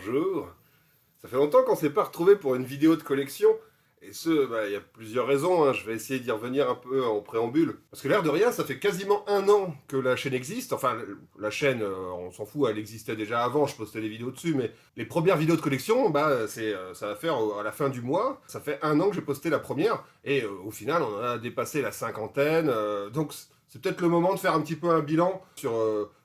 bonjour. Ça fait longtemps qu'on ne s'est pas retrouvé pour une vidéo de collection. Et il y a plusieurs raisons, hein. Je vais essayer d'y revenir un peu en préambule. Parce que l'air de rien, ça fait quasiment 1 an que la chaîne existe. Enfin, la chaîne, on s'en fout, elle existait déjà avant, je postais des vidéos dessus. Mais les premières vidéos de collection, ça va faire à la fin du mois. Ça fait 1 an que j'ai posté la première. Et au final, on a dépassé la cinquantaine. Donc c'est peut-être le moment de faire un petit peu un bilan sur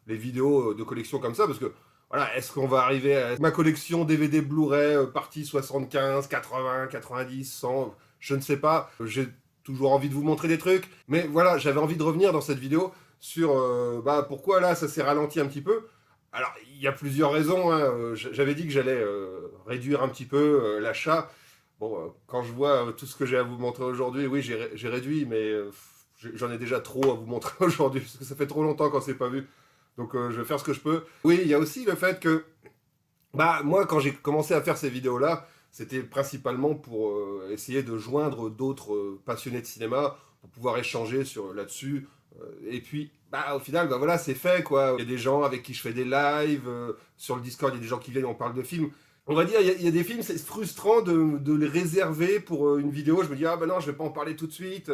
les vidéos de collection comme ça. Parce que voilà, est-ce qu'on va arriver à ma collection DVD Blu-ray partie 75, 80, 90, 100, je ne sais pas. J'ai toujours envie de vous montrer des trucs, mais voilà, j'avais envie de revenir dans cette vidéo sur pourquoi là ça s'est ralenti un petit peu. Alors, il y a plusieurs raisons, hein. J'avais dit que j'allais réduire un petit peu l'achat. Bon, quand je vois tout ce que j'ai à vous montrer aujourd'hui, oui, j'ai réduit, mais j'en ai déjà trop à vous montrer aujourd'hui, parce que ça fait trop longtemps qu'on s'est pas vu. Donc je vais faire ce que je peux. Oui, il y a aussi le fait que, moi quand j'ai commencé à faire ces vidéos-là, c'était principalement pour essayer de joindre d'autres passionnés de cinéma, pour pouvoir échanger là-dessus. Et puis, au final, voilà, c'est fait, quoi. Il y a des gens avec qui je fais des lives, sur le Discord, il y a des gens qui viennent, on parle de films. On va dire, il y a des films, c'est frustrant de les réserver pour une vidéo. Je me dis, non, je vais pas en parler tout de suite.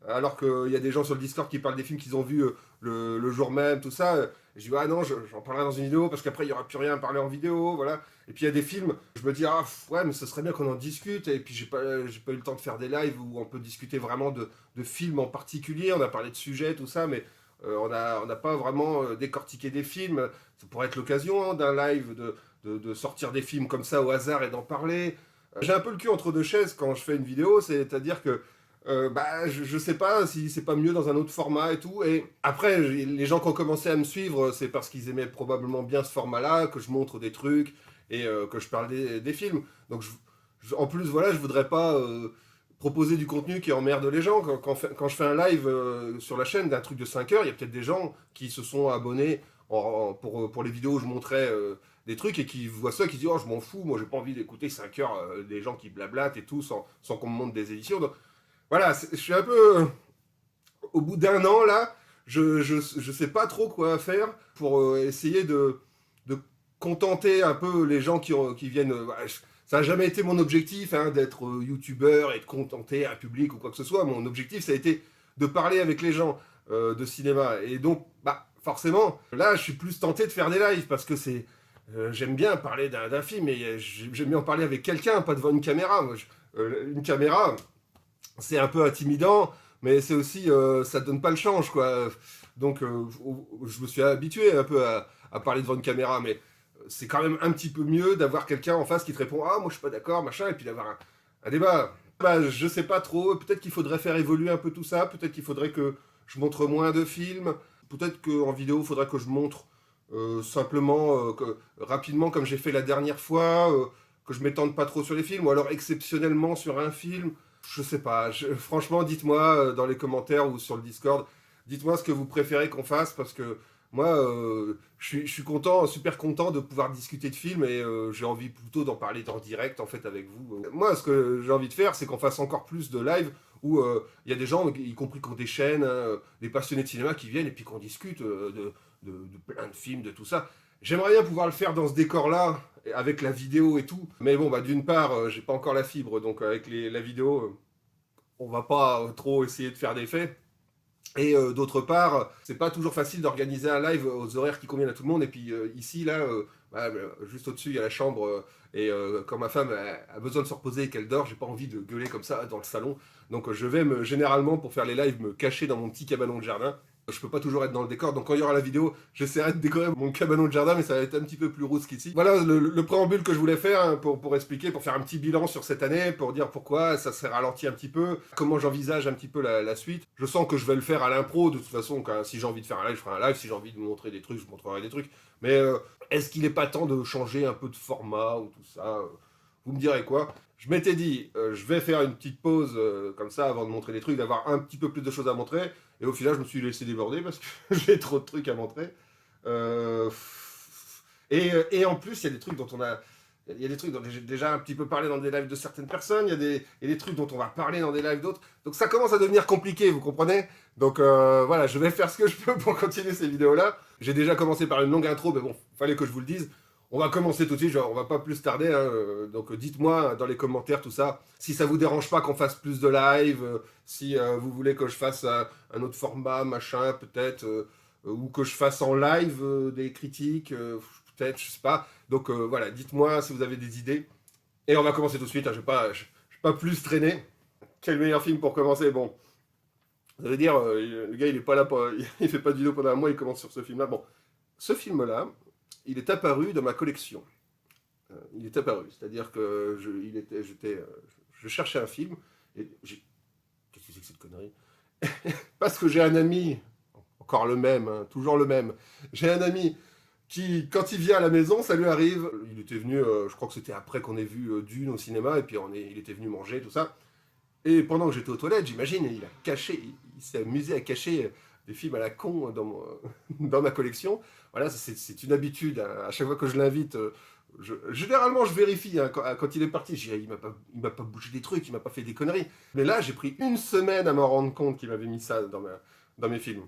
Alors qu'il y a des gens sur le Discord qui parlent des films qu'ils ont vus le jour même, tout ça. Et je dis, non, j'en parlerai dans une vidéo, parce qu'après, il n'y aura plus rien à parler en vidéo, voilà. Et puis, il y a des films, je me dis, ouais, mais ce serait bien qu'on en discute. Et puis, j'ai pas eu le temps de faire des lives où on peut discuter vraiment de films en particulier. On a parlé de sujets, tout ça, mais on n'a pas vraiment décortiqué des films. Ça pourrait être l'occasion, hein, d'un live de sortir des films comme ça au hasard et d'en parler. J'ai un peu le cul entre deux chaises quand je fais une vidéo, c'est-à-dire que je sais pas si c'est pas mieux dans un autre format et tout. Et après, les gens qui ont commencé à me suivre, c'est parce qu'ils aimaient probablement bien ce format-là, que je montre des trucs et que je parle des films. Donc en plus, voilà, je voudrais pas proposer du contenu qui emmerde les gens. Quand je fais un live sur la chaîne d'un truc de 5 heures, il y a peut-être des gens qui se sont abonnés pour les vidéos où je montrais des trucs et qui voient ça, qui disent je m'en fous, moi j'ai pas envie d'écouter 5 heures des gens qui blablatent et tout sans qu'on me montre des éditions. Donc, voilà, je suis un peu au bout d'1 an là, je sais pas trop quoi faire pour essayer de contenter un peu les gens qui viennent. Ça n'a jamais été mon objectif, hein, d'être youtubeur et de contenter un public ou quoi que ce soit. Mon objectif, ça a été de parler avec les gens de cinéma. Et donc, forcément, là, je suis plus tenté de faire des lives parce que j'aime bien parler d'un film, mais j'aime bien en parler avec quelqu'un, pas devant une caméra. Moi, une caméra, c'est un peu intimidant, mais c'est aussi, ça donne pas le change, quoi. Donc, je me suis habitué un peu à parler devant une caméra, mais c'est quand même un petit peu mieux d'avoir quelqu'un en face qui te répond moi je suis pas d'accord, machin, et puis d'avoir un débat. Je sais pas trop, peut-être qu'il faudrait faire évoluer un peu tout ça, peut-être qu'il faudrait que je montre moins de films, peut-être qu'en vidéo, il faudrait que je montre simplement, rapidement, comme j'ai fait la dernière fois, que je m'étende pas trop sur les films, ou alors exceptionnellement sur un film. Je sais pas, franchement, dites-moi dans les commentaires ou sur le Discord, dites-moi ce que vous préférez qu'on fasse, parce que moi, je suis content, super content de pouvoir discuter de films, et j'ai envie plutôt d'en parler en direct, en fait, avec vous. Moi, ce que j'ai envie de faire, c'est qu'on fasse encore plus de live, où il y a des gens, y compris qui ont des chaînes, hein, des passionnés de cinéma qui viennent, et puis qu'on discute de plein de films, de tout ça. J'aimerais bien pouvoir le faire dans ce décor-là, avec la vidéo et tout. Mais bon, d'une part, j'ai pas encore la fibre, donc avec la vidéo, on va pas trop essayer de faire des faits. Et d'autre part, c'est pas toujours facile d'organiser un live aux horaires qui conviennent à tout le monde. Et puis ici, là, juste au-dessus, il y a la chambre. Et quand ma femme a besoin de se reposer et qu'elle dort, j'ai pas envie de gueuler comme ça dans le salon. Donc je vais généralement, pour faire les lives, me cacher dans mon petit cabanon de jardin. Je peux pas toujours être dans le décor, donc quand il y aura la vidéo, j'essaierai de décorer mon cabanon de jardin, mais ça va être un petit peu plus rousse qu'ici. Voilà le préambule que je voulais faire, hein, pour expliquer, pour faire un petit bilan sur cette année, pour dire pourquoi ça s'est ralenti un petit peu, comment j'envisage un petit peu la suite. Je sens que je vais le faire à l'impro, de toute façon, si j'ai envie de faire un live, je ferai un live, si j'ai envie de montrer des trucs, je montrerai des trucs. Mais est-ce qu'il n'est pas temps de changer un peu de format ou tout ça? Vous me direz quoi? Je m'étais dit, je vais faire une petite pause comme ça avant de montrer des trucs, d'avoir un petit peu plus de choses à montrer. Et au final, je me suis laissé déborder parce que j'ai trop de trucs à montrer. Et en plus, il y a des trucs dont il y a des trucs dont j'ai déjà un petit peu parlé dans des lives de certaines personnes. Il y a des trucs dont on va parler dans des lives d'autres. Donc ça commence à devenir compliqué, vous comprenez? Donc voilà, je vais faire ce que je peux pour continuer ces vidéos-là. J'ai déjà commencé par une longue intro, mais bon, fallait que je vous le dise. on va commencer tout de suite, genre, on va pas plus tarder, hein, donc dites-moi dans les commentaires tout ça, si ça vous dérange pas qu'on fasse plus de live, si vous voulez que je fasse un autre format, machin, peut-être, ou que je fasse en live des critiques, peut-être, je sais pas. Donc voilà, dites-moi si vous avez des idées. Et on va commencer tout de suite, hein, je vais pas plus traîner. Quel meilleur film pour commencer? Bon, ça veut dire, le gars il est pas là, il fait pas de vidéo pendant un mois, il commence sur ce film-là. Bon, ce film-là, il est apparu dans ma collection. Il est apparu, c'est-à-dire que je cherchais un film, et qu'est-ce que c'est que cette connerie? Parce que j'ai un ami, encore le même, hein, toujours le même, j'ai un ami qui, quand il vient à la maison, ça lui arrive, il était venu, je crois que c'était après qu'on ait vu Dune au cinéma, et puis il était venu manger, tout ça, et pendant que j'étais aux toilettes, j'imagine, il a caché, il s'est amusé à cacher des films à la con dans ma collection. Voilà, c'est une habitude, hein. À chaque fois que je l'invite, généralement je vérifie, hein, quand il est parti, il m'a pas bougé des trucs, il m'a pas fait des conneries. Mais là, j'ai pris une semaine à m'en rendre compte qu'il m'avait mis ça dans mes films.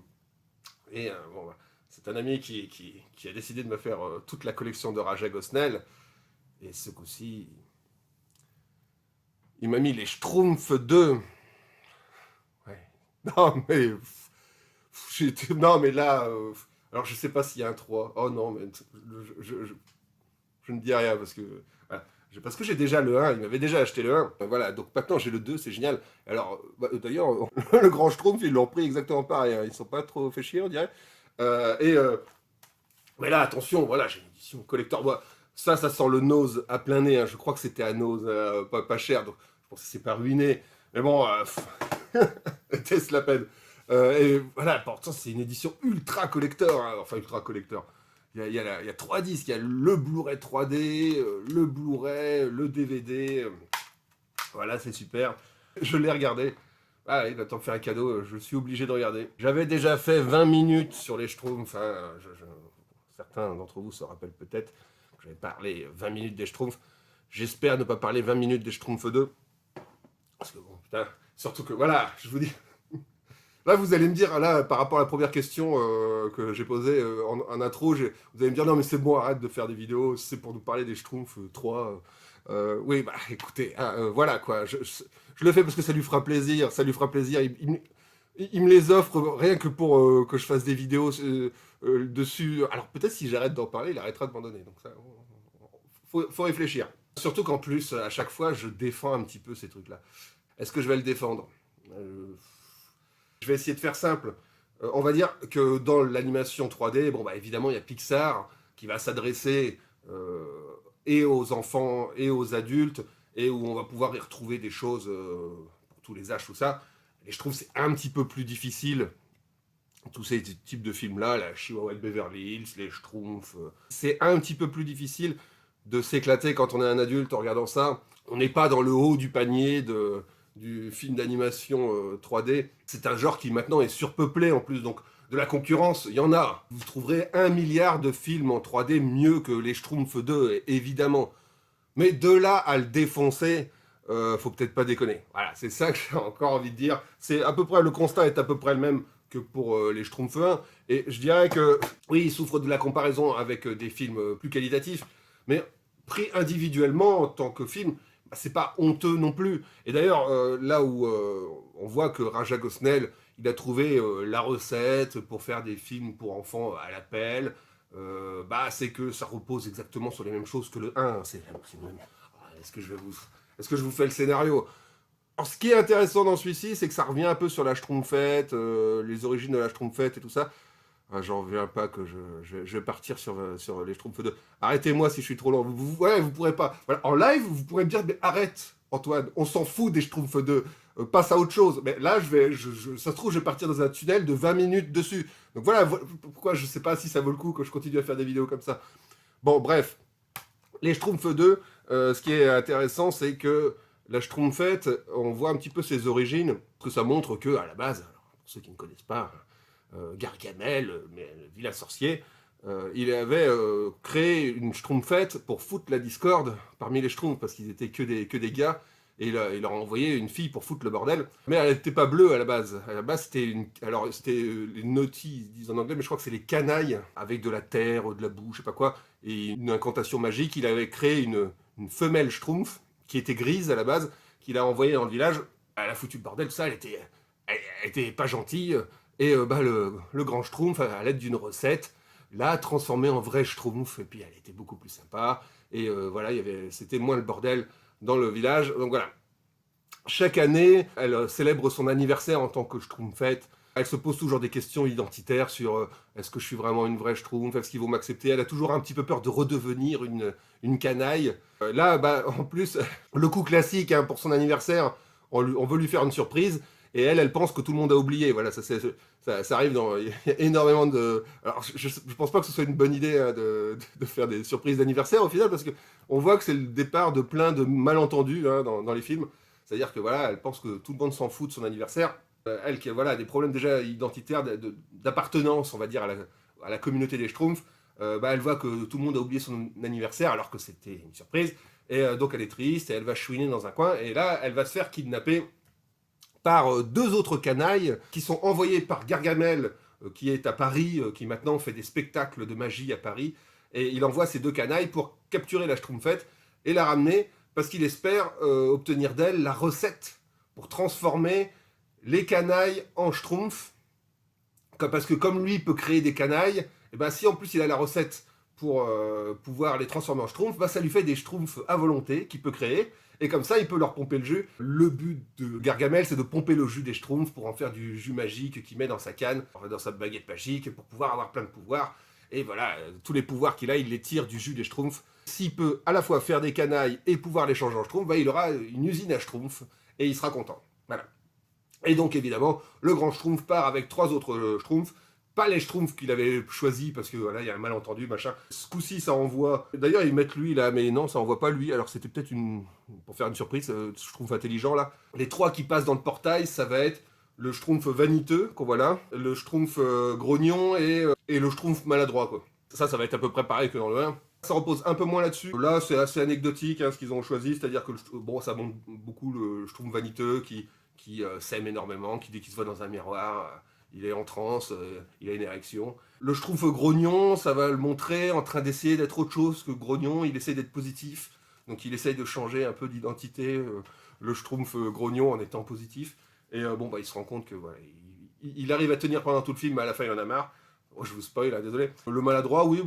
Et bon, bah, c'est un ami qui a décidé de me faire toute la collection de Raja Gosnell. Et ce coup-ci, il m'a mis les Schtroumpfs 2. Ouais. Non, mais... non, mais là... alors, je sais pas s'il y a un 3. Oh non, mais... Je ne dis rien parce que... Voilà. Parce que j'ai déjà le 1, il m'avait déjà acheté le 1. Voilà, donc maintenant j'ai le 2, c'est génial. Alors, d'ailleurs, le grand Schtroumpf, ils l'ont pris exactement pareil. Hein. Ils ne sont pas trop fait chier, on dirait. Mais là, attention, voilà, j'ai une édition collector. Moi, ça sent le Nose à plein nez. Hein. Je crois que c'était à Nose, pas cher. Donc, je pense que c'est pas ruiné. Mais bon, teste la peine. Et voilà, pourtant, c'est une édition ultra collector. Hein. Enfin, ultra collector. Il y a 3 disques. Il y a le Blu-ray 3D, le Blu-ray, le DVD. Voilà, c'est super. Je l'ai regardé. Ah, il va t'en faire un cadeau, je suis obligé de regarder. J'avais déjà fait 20 minutes sur les Schtroumpfs. Hein, certains d'entre vous se rappellent peut-être que j'avais parlé 20 minutes des Schtroumpfs. J'espère ne pas parler 20 minutes des Schtroumpfs 2. Parce que bon, putain, surtout que, voilà, je vous dis... Là, vous allez me dire, là, par rapport à la première question que j'ai posée en intro, vous allez me dire, non, mais c'est bon, arrête de faire des vidéos, c'est pour nous parler des Schtroumpfs 3. Oui, bah, écoutez, hein, voilà, quoi. Je le fais parce que ça lui fera plaisir, ça lui fera plaisir. Il me les offre rien que pour que je fasse des vidéos dessus. Alors, peut-être si j'arrête d'en parler, il arrêtera de m'en donner. Donc, ça, faut réfléchir. Surtout qu'en plus, à chaque fois, je défends un petit peu ces trucs-là. Est-ce que je vais le défendre? Je vais essayer de faire simple. On va dire que dans l'animation 3D, bon, bah, évidemment, il y a Pixar qui va s'adresser et aux enfants et aux adultes, et où on va pouvoir y retrouver des choses pour tous les âges, tout ça. Et je trouve que c'est un petit peu plus difficile, tous ces types de films-là, la Chihuahua de Beverly Hills, les Schtroumpfs. C'est un petit peu plus difficile de s'éclater quand on est un adulte en regardant ça. On n'est pas dans le haut du panier du film d'animation 3D. C'est un genre qui maintenant est surpeuplé en plus, donc de la concurrence, il y en a. Vous trouverez 1 milliard de films en 3D mieux que les Schtroumpfs 2, évidemment. Mais de là à le défoncer, faut peut-être pas déconner. Voilà, c'est ça que j'ai encore envie de dire. C'est à peu près, le constat est à peu près le même que pour les Schtroumpfs 1. Et je dirais que, oui, ils souffrent de la comparaison avec des films plus qualitatifs, mais pris individuellement en tant que film, bah, c'est pas honteux non plus. Et d'ailleurs, là où on voit que Raja Gosnell, il a trouvé la recette pour faire des films pour enfants à l'appel, bah, c'est que ça repose exactement sur les mêmes choses que le 1. C'est le même. Est-ce que je vous fais le scénario? Alors, ce qui est intéressant dans celui-ci, c'est que ça revient un peu sur la Schtroumpfette, les origines de la Schtroumpfette et tout ça. Ah, j'en reviens pas que je vais partir sur les Schtroumpfs 2. Arrêtez-moi si je suis trop long. Ouais, vous pourrez pas. Voilà, en live, vous pourrez me dire, mais arrête, Antoine, on s'en fout des Schtroumpfs 2. Passe à autre chose. Mais là, ça se trouve, je vais partir dans un tunnel de 20 minutes dessus. Donc voilà, pourquoi je sais pas si ça vaut le coup que je continue à faire des vidéos comme ça. Bon, bref. Les Schtroumpfs 2, ce qui est intéressant, c'est que la Schtroumpfette, on voit un petit peu ses origines, parce que ça montre que, à la base, alors, pour ceux qui ne connaissent pas, Gargamel, le vilain sorcier, il avait créé une Schtroumpfette pour foutre la discorde parmi les Schtroumpfs, parce qu'ils étaient que des gars, et il leur a envoyé une fille pour foutre le bordel. Mais elle n'était pas bleue à la base. À la base, c'était les naughty, ils disent en anglais, mais je crois que c'est les canailles, avec de la terre, de la boue, je sais pas quoi. et une incantation magique, il avait créé une femelle schtroumpf qui était grise à la base, qu'il a envoyée dans le village. Elle a foutu le bordel, tout ça, elle était pas gentille. Et le grand schtroumpf, à l'aide d'une recette, l'a transformée en vrai schtroumpf. Et puis elle était beaucoup plus sympa. Et voilà, c'était moins le bordel dans le village. Donc voilà. Chaque année, elle célèbre son anniversaire en tant que schtroumpfette. Elle se pose toujours des questions identitaires sur est-ce que je suis vraiment une vraie schtroumpf, est-ce qu'ils vont m'accepter. Elle a toujours un petit peu peur de redevenir une canaille. Là, en plus, le coup classique pour son anniversaire, on veut lui faire une surprise. Et elle pense que tout le monde a oublié. Voilà, ça arrive dans. Il y a énormément de. Alors, je pense pas que ce soit une bonne idée de faire des surprises d'anniversaire au final, parce que on voit que c'est le départ de plein de malentendus dans les films. C'est-à-dire que voilà, elle pense que tout le monde s'en fout de son anniversaire. Elle qui a des problèmes déjà identitaires d'appartenance, on va dire, à la communauté des Schtroumpfs. Elle voit que tout le monde a oublié son anniversaire alors que c'était une surprise. Et donc elle est triste et elle va chouiner dans un coin. Et là, elle va se faire kidnapper par deux autres canailles qui sont envoyés par Gargamel, qui est à Paris, qui maintenant fait des spectacles de magie à Paris. Et il envoie ces deux canailles pour capturer la Schtroumpfette et la ramener parce qu'il espère obtenir d'elle la recette pour transformer les canailles en Schtroumpf. Parce que comme lui peut créer des canailles, et ben si en plus il a la recette pour pouvoir les transformer en Schtroumpf, ça lui fait des Schtroumpfs à volonté qu'il peut créer. Et comme ça, il peut leur pomper le jus. Le but de Gargamel, c'est de pomper le jus des Schtroumpfs pour en faire du jus magique qu'il met dans sa canne, dans sa baguette magique, pour pouvoir avoir plein de pouvoirs. Et voilà, tous les pouvoirs qu'il a, il les tire du jus des Schtroumpfs. S'il peut à la fois faire des canailles et pouvoir les changer en Schtroumpfs, il aura une usine à Schtroumpfs et il sera content. Voilà. Et donc évidemment, le grand Schtroumpf part avec trois autres Schtroumpfs. Pas les Schtroumpfs qu'il avait choisis parce que voilà, il y a un malentendu, machin. Ce coup-ci, ça envoie. D'ailleurs, ils mettent lui là, mais non, ça envoie pas lui. Alors c'était peut-être pour faire une surprise, Schtroumpf intelligent là. Les trois qui passent dans le portail, ça va être le Schtroumpf vaniteux qu'on voit là, le Schtroumpf grognon et le Schtroumpf maladroit quoi. Ça va être à peu près pareil que dans le 1. Ça repose un peu moins là-dessus. Là, c'est assez anecdotique ce qu'ils ont choisi, c'est-à-dire que ça montre beaucoup le Schtroumpf vaniteux qui s'aime énormément, qui dès qu'il se voit dans un miroir, il est en transe, il a une érection. Le Schtroumpf grognon, ça va le montrer en train d'essayer d'être autre chose que grognon, il essaie d'être positif, donc il essaye de changer un peu d'identité, le Schtroumpf grognon en étant positif. Et il se rend compte que voilà, il arrive à tenir pendant tout le film, mais à la fin il en a marre. Oh, je vous spoil, désolé. Le maladroit, oui,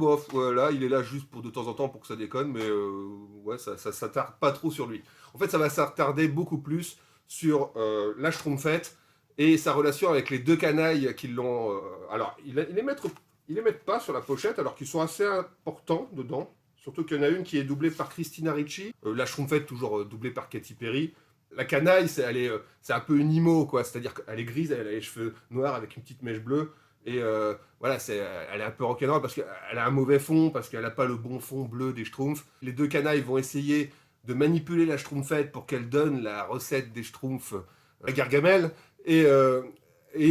là, il est là juste pour de temps en temps pour que ça déconne, mais ça s'attarde pas trop sur lui. En fait, ça va s'attarder beaucoup plus sur la Schtroumpfette et sa relation avec les deux canailles qui l'ont... alors, ils les mettent pas sur la pochette, alors qu'ils sont assez importants dedans. Surtout qu'il y en a une qui est doublée par Christina Ricci. La Schtroumpfette, toujours doublée par Katy Perry. La canaille, c'est un peu une imo, quoi. C'est-à-dire qu'elle est grise, elle a les cheveux noirs avec une petite mèche bleue. Et elle est un peu rock'n'roll parce qu'elle a un mauvais fond, parce qu'elle n'a pas le bon fond bleu des Schtroumpfs. Les deux canailles vont essayer de manipuler la Schtroumpfette pour qu'elle donne la recette des Schtroumpfs à Gargamel. Et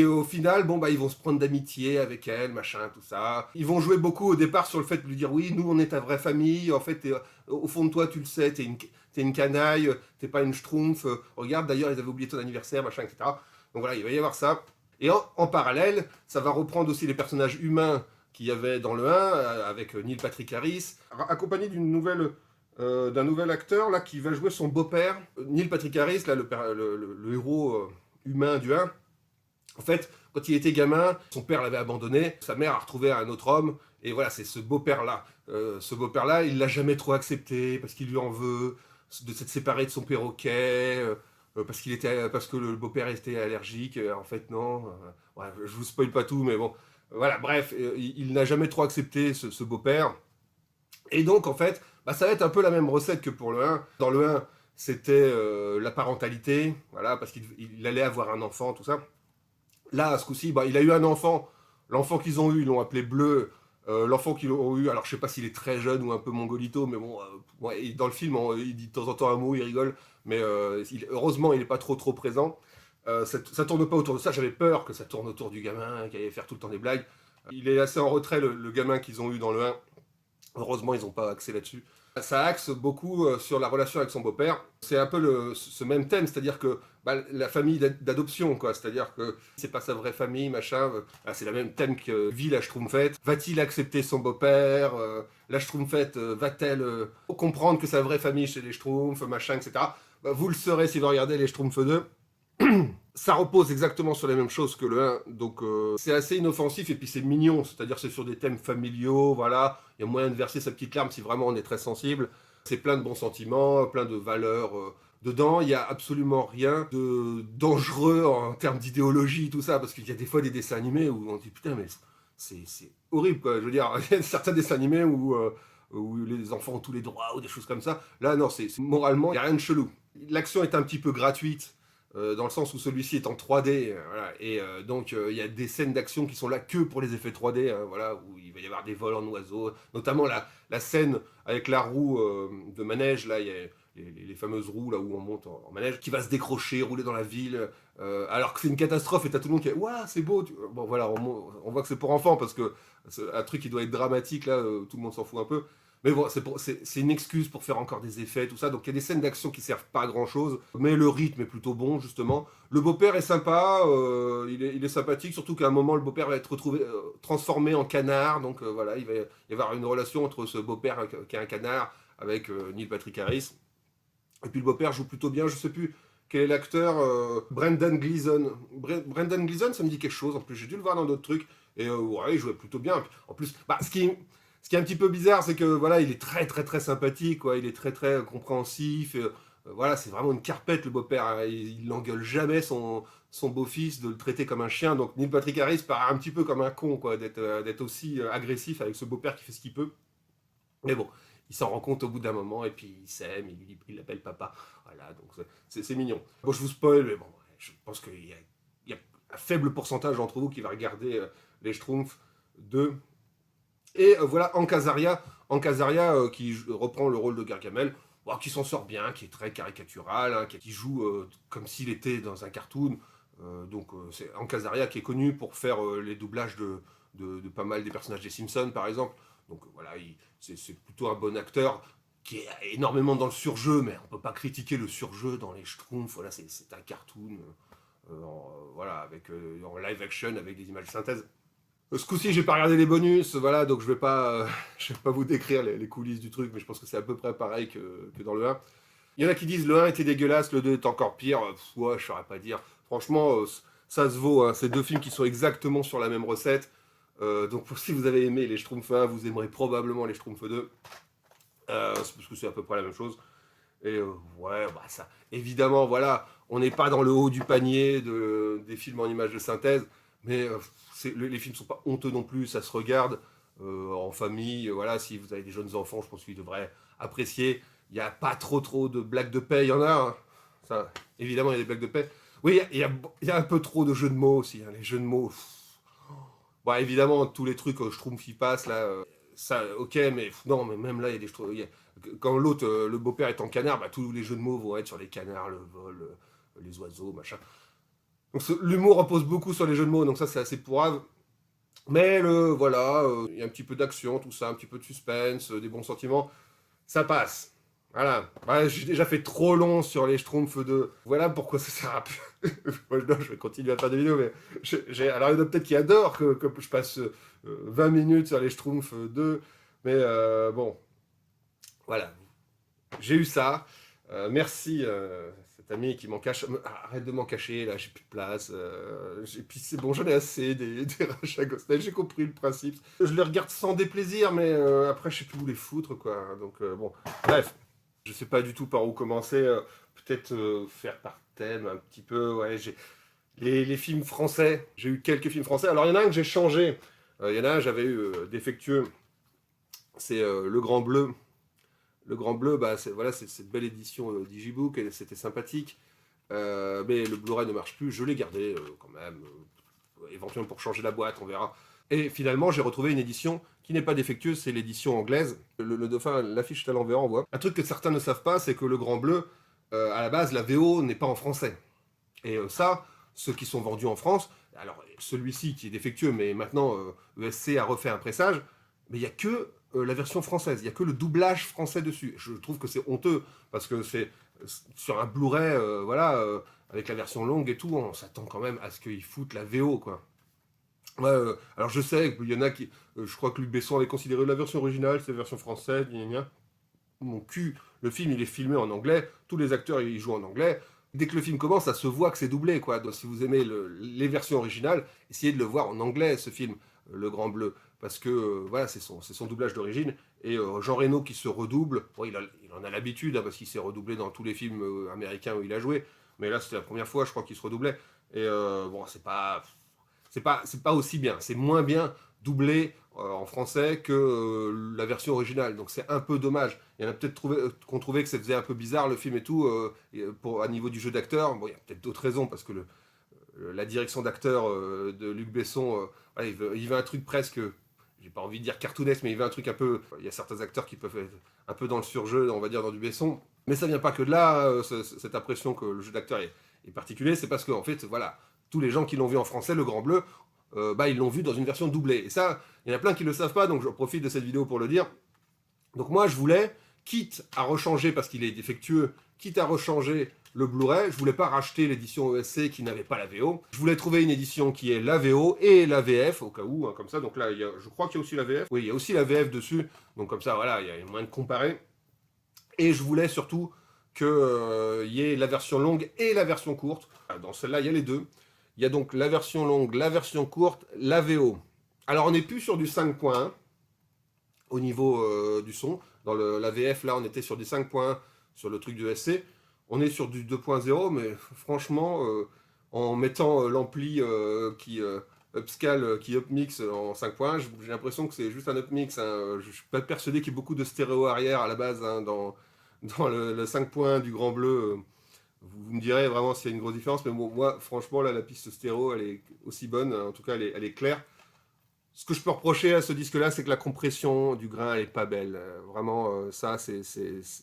au final, ils vont se prendre d'amitié avec elle, machin, tout ça. Ils vont jouer beaucoup au départ sur le fait de lui dire oui, nous on est ta vraie famille, en fait, au fond de toi, tu le sais, t'es une canaille, t'es pas une Schtroumpf. Regarde, d'ailleurs, ils avaient oublié ton anniversaire, machin, etc. Donc voilà, il va y avoir ça. Et en parallèle, ça va reprendre aussi les personnages humains qu'il y avait dans le 1, avec Neil Patrick Harris, accompagné d'un nouvel acteur là, qui va jouer son beau-père. Neil Patrick Harris, là, le héros humain du 1, en fait, quand il était gamin, son père l'avait abandonné, sa mère a retrouvé un autre homme, et voilà, c'est ce beau-père-là. Ce beau-père-là, il l'a jamais trop accepté, parce qu'il lui en veut, de s'être séparé de son perroquet, parce que le beau-père était allergique, en fait non, je vous spoil pas tout, mais bon, voilà, bref, il n'a jamais trop accepté ce beau-père, et donc en fait, ça va être un peu la même recette que pour le 1. Dans le 1, c'était la parentalité, voilà, parce qu'il allait avoir un enfant, tout ça. Là, ce coup-ci, il a eu un enfant, l'enfant qu'ils ont eu, ils l'ont appelé Bleu, l'enfant qu'ils ont eu, alors je sais pas s'il est très jeune ou un peu mongolito, mais bon, dans le film, il dit de temps en temps un mot, il rigole, mais heureusement, il n'est pas trop présent. Ça tourne pas autour de ça, j'avais peur que ça tourne autour du gamin, qu'il allait faire tout le temps des blagues. Il est assez en retrait, le gamin qu'ils ont eu dans le 1. Heureusement, ils n'ont pas axé là-dessus. Ça axe beaucoup sur la relation avec son beau-père. C'est un peu ce même thème, c'est-à-dire que la famille d'adoption, quoi. C'est-à-dire que c'est pas sa vraie famille, machin. C'est le même thème que vit la Schtroumpfette. Va-t-il accepter son beau-père La Schtroumpfette va-t-elle comprendre que sa vraie famille chez les Schtroumpfs, machin, etc. Vous le saurez si vous regardez les Schtroumpfs 2. Ça repose exactement sur les mêmes choses que le 1, donc c'est assez inoffensif et puis c'est mignon, c'est-à-dire c'est sur des thèmes familiaux, voilà, il y a moyen de verser sa petite larme si vraiment on est très sensible, c'est plein de bons sentiments, plein de valeurs dedans, il n'y a absolument rien de dangereux en termes d'idéologie, tout ça, parce qu'il y a des fois des dessins animés où on dit putain mais c'est horrible quoi, je veux dire, il y a certains dessins animés où les enfants ont tous les droits ou des choses comme ça, là non, moralement, il n'y a rien de chelou. L'action est un petit peu gratuite, dans le sens où celui-ci est en 3D, voilà, et donc il y a des scènes d'action qui sont là que pour les effets 3D, hein, voilà, où il va y avoir des vols en oiseaux, notamment la scène avec la roue de manège, là, il y a les fameuses roues là où on monte en manège, qui va se décrocher, rouler dans la ville, alors que c'est une catastrophe et t'as tout le monde qui est waouh c'est beau, bon voilà, on voit que c'est pour enfants parce que c'est un truc qui doit être dramatique là, tout le monde s'en fout un peu. Mais bon, c'est une excuse pour faire encore des effets, tout ça. Donc il y a des scènes d'action qui servent pas à grand chose, mais le rythme est plutôt bon, justement. Le beau-père est sympa, il est sympathique, surtout qu'à un moment, le beau-père va être retrouvé, transformé en canard. Donc voilà, il va y avoir une relation entre ce beau-père qui est un canard avec Neil Patrick Harris. Et puis le beau-père joue plutôt bien, je sais plus quel est l'acteur, Brendan Gleeson. Brendan Gleeson, ça me dit quelque chose, en plus j'ai dû le voir dans d'autres trucs. Et ouais, il jouait plutôt bien. En plus, ce qui est un petit peu bizarre, c'est que voilà, il est très très très sympathique, quoi. Il est très très compréhensif. Voilà, c'est vraiment une carpette le beau-père, hein. Il n'engueule jamais son beau-fils de le traiter comme un chien. Donc Neil Patrick Harris paraît un petit peu comme un con, quoi, d'être aussi agressif avec ce beau-père qui fait ce qu'il peut. Mais bon, il s'en rend compte au bout d'un moment et puis il s'aime, il l'appelle papa. Voilà, donc c'est mignon. Bon, je vous spoil, mais bon, je pense qu'il y a un faible pourcentage d'entre vous qui va regarder les Schtroumpfs 2. Et voilà Ancasaria qui reprend le rôle de Gargamel, bon, qui s'en sort bien, qui est très caricatural, hein, qui joue comme s'il était dans un cartoon. Donc c'est Ancasaria qui est connu pour faire les doublages de pas mal des personnages des Simpsons par exemple. Donc voilà, c'est plutôt un bon acteur qui est énormément dans le surjeu, mais on peut pas critiquer le surjeu dans les Schtroumpfs. Voilà, c'est un cartoon, voilà, avec en live action avec des images de synthèse. Ce coup-ci, j'ai pas regardé les bonus, voilà, donc je vais pas vous décrire les coulisses du truc, mais je pense que c'est à peu près pareil que dans le 1. Il y en a qui disent le 1 était dégueulasse, le 2 est encore pire. Ouais, je saurais pas dire. Franchement, ça se vaut, hein. C'est deux films qui sont exactement sur la même recette. Donc si vous avez aimé les Schtroumpfs 1, vous aimerez probablement les Schtroumpfs 2. C'est parce que c'est à peu près la même chose. Et ouais, bah ça. Évidemment, voilà, on n'est pas dans le haut du panier des films en images de synthèse, mais les films sont pas honteux non plus, ça se regarde en famille. Voilà, si vous avez des jeunes enfants, je pense qu'ils devraient apprécier. Il n'y a pas trop de blagues de paix, il y en a, hein. Ça, évidemment, il y a des blagues de paix. Oui, il y a un peu trop de jeux de mots aussi, hein, les jeux de mots. Bon, évidemment, tous les trucs Schtroumpf y passent, là, ça, ok, mais non, mais même là, il y a des quand l'autre, le beau-père est en canard, bah, tous les jeux de mots vont être sur les canards, le vol, les oiseaux, machin. Donc l'humour repose beaucoup sur les jeux de mots, donc ça c'est assez pourrave. Mais voilà, il y a un petit peu d'action, tout ça, un petit peu de suspense, des bons sentiments, ça passe. Voilà. Ouais, j'ai déjà fait trop long sur les Schtroumpfs 2. Voilà pourquoi ça sert à peu. Moi, je vais continuer à faire des vidéos, mais alors il y en a peut-être qui adorent que je passe 20 minutes sur les Schtroumpfs 2. Mais bon, voilà. J'ai eu ça. Merci, cet ami qui m'en cache. Arrête de m'en cacher, là, j'ai plus de place. Puis c'est bon, j'en ai assez des rachats Gosnell, j'ai compris le principe. Je les regarde sans déplaisir, mais après, je sais plus où les foutre, quoi. Donc, bon, bref. Je sais pas du tout par où commencer. Peut-être faire par thème un petit peu. Ouais, j'ai les films français. J'ai eu quelques films français. Alors, il y en a un que j'ai changé. Il y en a un, j'avais eu défectueux. C'est Le Grand Bleu. Le Grand Bleu, bah, voilà, c'est cette belle édition Digibook, c'était sympathique. Mais le Blu-ray ne marche plus, je l'ai gardé quand même, éventuellement pour changer la boîte, on verra. Et finalement, j'ai retrouvé une édition qui n'est pas défectueuse, c'est l'édition anglaise. Le dauphin, l'affiche est à l'envers, on voit. Un truc que certains ne savent pas, c'est que le Grand Bleu, à la base, la VO n'est pas en français. Et ça, ceux qui sont vendus en France, alors celui-ci qui est défectueux, mais maintenant ESC a refait un pressage, mais il n'y a que la version française. Il n'y a que le doublage français dessus. Je trouve que c'est honteux, parce que c'est sur un Blu-ray, avec la version longue et tout, on s'attend quand même à ce qu'ils foutent la VO, quoi. Ouais, alors je sais qu'il y en a qui... je crois que Luc Besson avait considéré la version originale, c'est la version française, gna gna gna. Mon cul, le film il est filmé en anglais, tous les acteurs ils jouent en anglais. Dès que le film commence, ça se voit que c'est doublé, quoi. Donc si vous aimez les versions originales, essayez de le voir en anglais, ce film, Le Grand Bleu. Parce que, voilà, c'est son doublage d'origine. Et Jean Reno qui se redouble, bon, il en a l'habitude, hein, parce qu'il s'est redoublé dans tous les films américains où il a joué. Mais là, c'était la première fois, je crois, qu'il se redoublait. Et bon, c'est pas aussi bien. C'est moins bien doublé en français que la version originale. Donc c'est un peu dommage. Il y en a peut-être qu'on trouvait que ça faisait un peu bizarre le film et tout, à niveau du jeu d'acteur. Bon, il y a peut-être d'autres raisons, parce que la direction d'acteur de Luc Besson, voilà, il veut un truc presque, j'ai pas envie de dire cartoonesque, mais il veut un truc un peu... Il y a certains acteurs qui peuvent être un peu dans le surjeu, on va dire, dans du Besson. Mais ça vient pas que de là, cette impression que le jeu d'acteur est particulier. C'est parce que, en fait, voilà, tous les gens qui l'ont vu en français, Le Grand Bleu, ils l'ont vu dans une version doublée. Et ça, il y en a plein qui ne le savent pas, donc je profite de cette vidéo pour le dire. Donc moi, je voulais, quitte à rechanger, parce qu'il est défectueux, quitte à rechanger le Blu-ray, je voulais pas racheter l'édition ESC qui n'avait pas la VO. Je voulais trouver une édition qui est la VO et la VF, au cas où, hein, comme ça. Donc là, je crois qu'il y a aussi la VF. Oui, il y a aussi la VF dessus. Donc comme ça, voilà, il y a moyen de comparer. Et je voulais surtout qu'il y ait la version longue et la version courte. Dans celle-là, il y a les deux. Il y a donc la version longue, la version courte, la VO. Alors, on n'est plus sur du 5.1 au niveau du son. Dans la VF, là, on était sur du 5.1 sur le truc du SC. On est sur du 2.0, mais franchement, en mettant l'ampli qui upscale, qui upmix en 5.1, j'ai l'impression que c'est juste un upmix. Hein. Je suis pas persuadé qu'il y ait beaucoup de stéréo arrière à la base, hein, dans le 5.1 du Grand Bleu. Vous me direz vraiment s'il y a une grosse différence, mais bon, moi, franchement, là, la piste stéréo, elle est aussi bonne, en tout cas, elle est claire. Ce que je peux reprocher à ce disque-là, c'est que la compression du grain, elle est pas belle. Vraiment, ça, c'est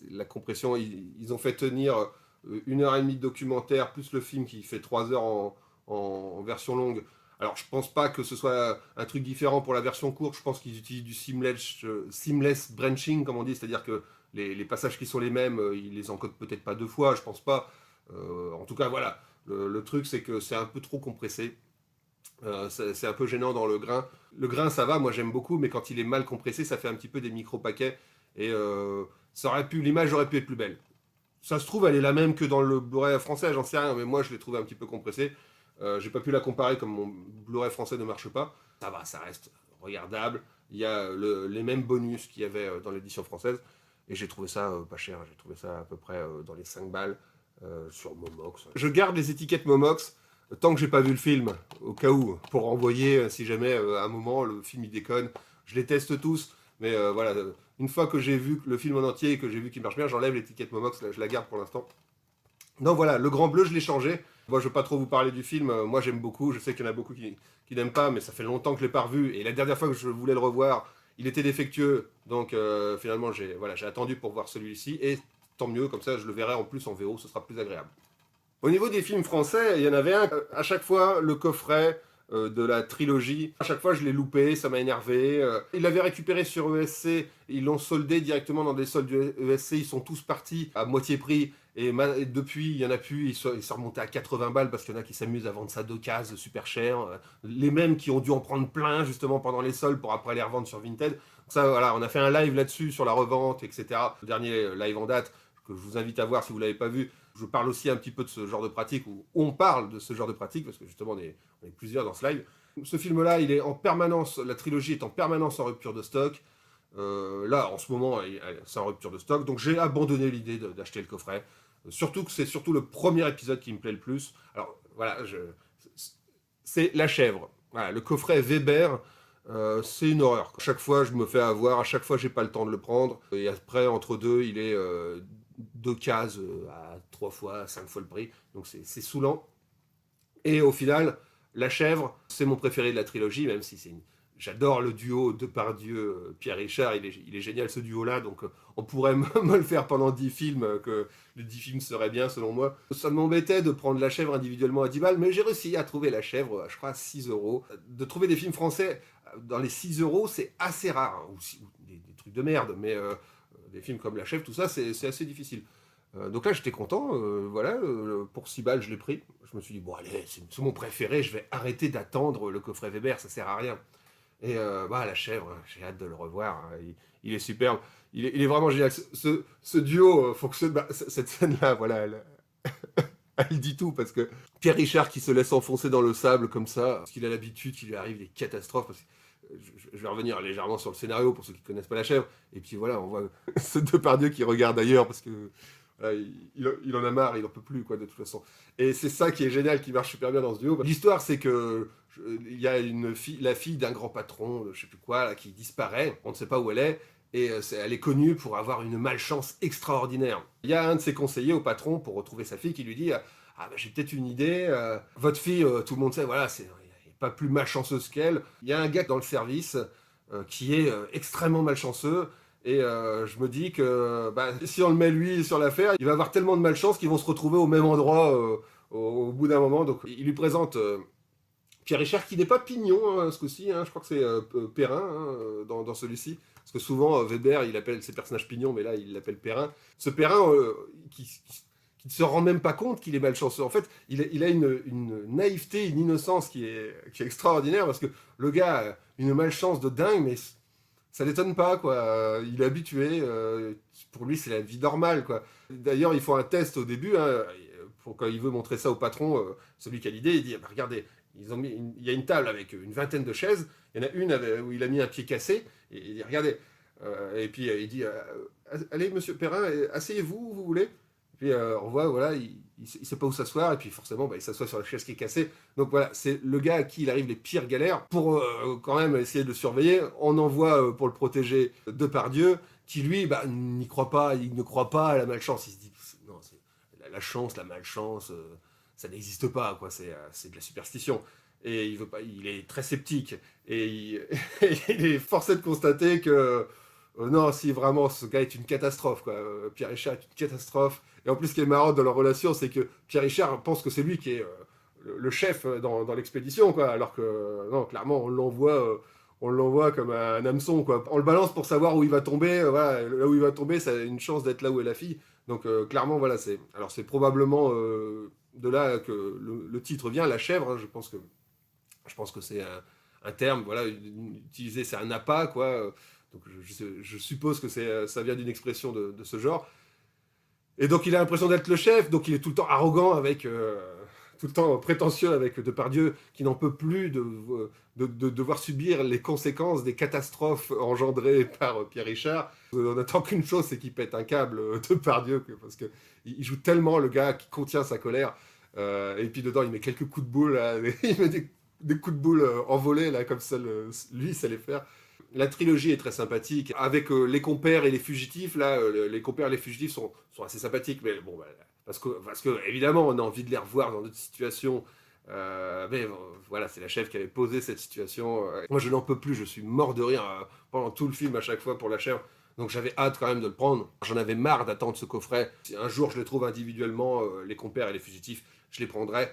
la compression. Ils ont fait tenir 1h30 de documentaire, plus le film qui fait 3 heures en version longue. Alors, je pense pas que ce soit un truc différent pour la version courte. Je pense qu'ils utilisent du seamless branching, comme on dit, c'est-à-dire que les passages qui sont les mêmes, ils les encodent peut-être pas deux fois, je pense pas. En tout cas, voilà. Le truc, c'est que c'est un peu trop compressé. C'est un peu gênant dans le grain. Le grain, ça va, moi j'aime beaucoup, mais quand il est mal compressé, ça fait un petit peu des micro-paquets. Et l'image aurait pu être plus belle. Ça se trouve, elle est la même que dans le Blu-ray français, j'en sais rien, mais moi je l'ai trouvé un petit peu compressé. J'ai pas pu la comparer comme mon Blu-ray français ne marche pas. Ça va, ça reste regardable. Il y a les mêmes bonus qu'il y avait dans l'édition française. Et j'ai trouvé ça pas cher, j'ai trouvé ça à peu près dans les 5 balles sur Momox. Je garde les étiquettes Momox tant que j'ai pas vu le film, au cas où, pour envoyer si jamais à un moment le film il déconne. Je les teste tous, mais voilà, une fois que j'ai vu le film en entier et que j'ai vu qu'il marche bien, j'enlève l'étiquette Momox, là, je la garde pour l'instant. Donc voilà, le Grand Bleu, je l'ai changé. Moi, je ne veux pas trop vous parler du film. Moi, j'aime beaucoup. Je sais qu'il y en a beaucoup qui n'aiment pas, mais ça fait longtemps que je ne l'ai pas revu. Et la dernière fois que je voulais le revoir, il était défectueux. Donc, finalement, j'ai attendu pour voir celui-ci. Et tant mieux, comme ça, je le verrai en plus en VO. Ce sera plus agréable. Au niveau des films français, il y en avait un. À chaque fois, le coffret de la trilogie. À chaque fois, je l'ai loupé, ça m'a énervé. Ils l'avaient récupéré sur ESC, ils l'ont soldé directement dans des soldes du ESC, ils sont tous partis à moitié prix. Et depuis, il n'y en a plus, ils sont remontés à 80 balles parce qu'il y en a qui s'amusent à vendre ça d'occasion super cher. Les mêmes qui ont dû en prendre plein justement pendant les soldes pour après les revendre sur Vinted. Ça, voilà, on a fait un live là-dessus sur la revente, etc. Le dernier live en date que je vous invite à voir si vous ne l'avez pas vu. Je parle aussi un petit peu de ce genre de pratique, ou on parle de ce genre de pratique, parce que justement on est plusieurs dans ce live. Ce film-là, il est en permanence, la trilogie est en permanence en rupture de stock. Là, en ce moment, c'est en rupture de stock, donc j'ai abandonné l'idée d'acheter le coffret. Surtout que c'est surtout le premier épisode qui me plaît le plus. Alors voilà, c'est La Chèvre. Voilà, le coffret Weber, c'est une horreur. À chaque fois, je me fais avoir, à chaque fois, j'ai pas le temps de le prendre. Et après, entre deux, il est 2 cases à 3 fois, 5 fois le prix. Donc c'est saoulant. Et au final, La Chèvre, c'est mon préféré de la trilogie, même si j'adore le duo Depardieu, Pierre Richard, il est génial ce duo-là, donc on pourrait me le faire pendant 10 films, que les 10 films seraient bien selon moi. Ça m'embêtait de prendre La Chèvre individuellement à 10 balles, mais j'ai réussi à trouver La Chèvre, je crois, à 6 euros. De trouver des films français dans les 6 euros, c'est assez rare, hein, ou des trucs trucs de merde, mais des films comme La Chèvre, tout ça, c'est assez difficile. Donc là, j'étais content, voilà, pour 6 balles, je l'ai pris. Je me suis dit, bon, allez, c'est mon préféré, je vais arrêter d'attendre le coffret Weber, ça sert à rien. Et La Chèvre, j'ai hâte de le revoir, hein, il est superbe, il est vraiment génial. Ce duo fonctionne, cette scène-là, voilà, elle dit tout, parce que Pierre Richard qui se laisse enfoncer dans le sable comme ça, parce qu'il a l'habitude qu'il lui arrive des catastrophes, parce que je vais revenir légèrement sur le scénario pour ceux qui ne connaissent pas La Chèvre, et puis voilà, on voit ce Depardieu qui regarde ailleurs, parce que voilà, il en a marre, il en peut plus, quoi, de toute façon. Et c'est ça qui est génial, qui marche super bien dans ce duo. L'histoire, c'est que il y a la fille d'un grand patron, je sais plus quoi, là, qui disparaît, on ne sait pas où elle est, et elle est connue pour avoir une malchance extraordinaire. Il y a un de ses conseillers au patron pour retrouver sa fille qui lui dit j'ai peut-être une idée, votre fille, tout le monde sait, voilà, c'est pas plus malchanceuse qu'elle. Il y a un gars dans le service qui est extrêmement malchanceux, et je me dis que si on le met lui sur l'affaire, il va avoir tellement de malchance qu'ils vont se retrouver au même endroit au bout d'un moment. Donc il lui présente Pierre Richard, qui n'est pas Pignon ce coup-ci, hein, je crois que c'est Perrin dans celui-ci. Parce que souvent, Weber, il appelle ses personnages Pignon, mais là, il l'appelle Perrin. Ce Perrin, qui ne se rend même pas compte qu'il est malchanceux. En fait, il a une naïveté, une innocence qui est extraordinaire, parce que le gars a une malchance de dingue, mais ça l'étonne pas, quoi. Il est habitué, pour lui, c'est la vie normale, quoi. D'ailleurs, il faut un test au début, hein, quand il veut montrer ça au patron, celui qui a l'idée, il dit, regardez, il y a une table avec une vingtaine de chaises, il y en a une où il a mis un pied cassé, et il dit, regardez, et puis il dit, allez, monsieur Perrin, asseyez-vous, vous voulez. Et puis on voit, voilà, il sait pas où s'asseoir, et puis forcément, il s'assoit sur la chaise qui est cassée. Donc voilà, c'est le gars à qui il arrive les pires galères. Pour quand même essayer de le surveiller, on envoie pour le protéger Depardieu, qui lui, n'y croit pas, il ne croit pas à la malchance. Il se dit, non, c'est la chance, la malchance, ça n'existe pas, quoi, c'est de la superstition. Et il veut pas, il est très sceptique, et il est forcé de constater que non, si vraiment ce gars est une catastrophe, quoi. Pierre Richard est une catastrophe. Et en plus, ce qui est marrant dans leur relation, c'est que Pierre Richard pense que c'est lui qui est le chef dans l'expédition, quoi. Alors que non, clairement, on l'envoie comme un hameçon, quoi. On le balance pour savoir où il va tomber. Voilà, là où il va tomber, ça a une chance d'être là où est la fille. Donc clairement, voilà, c'est probablement de là que le titre vient, La Chèvre. Hein. Je pense que c'est un terme, voilà, utilisé, c'est un appât, quoi. Donc je suppose que ça vient d'une expression de ce genre. Et donc il a l'impression d'être le chef, donc il est tout le temps arrogant avec, tout le temps prétentieux avec Depardieu, qui n'en peut plus de devoir subir les conséquences des catastrophes engendrées par Pierre Richard. On attend qu'une chose, c'est qu'il pète un câble Depardieu, parce qu'il joue tellement le gars qui contient sa colère. Et puis dedans, il met quelques coups de boule, là, il met des coups de boule envolés, là, comme ça, lui, ça les faire. La trilogie est très sympathique, avec les compères et les fugitifs. Là, les compères et les fugitifs sont assez sympathiques, mais bon, parce que évidemment, on a envie de les revoir dans d'autres situations. Mais voilà, c'est la chef qui avait posé cette situation. Moi, je n'en peux plus, je suis mort de rire pendant tout le film à chaque fois pour la chèvre. Donc j'avais hâte quand même de le prendre. J'en avais marre d'attendre ce coffret. Si un jour je les trouve individuellement, les compères et les fugitifs, je les prendrai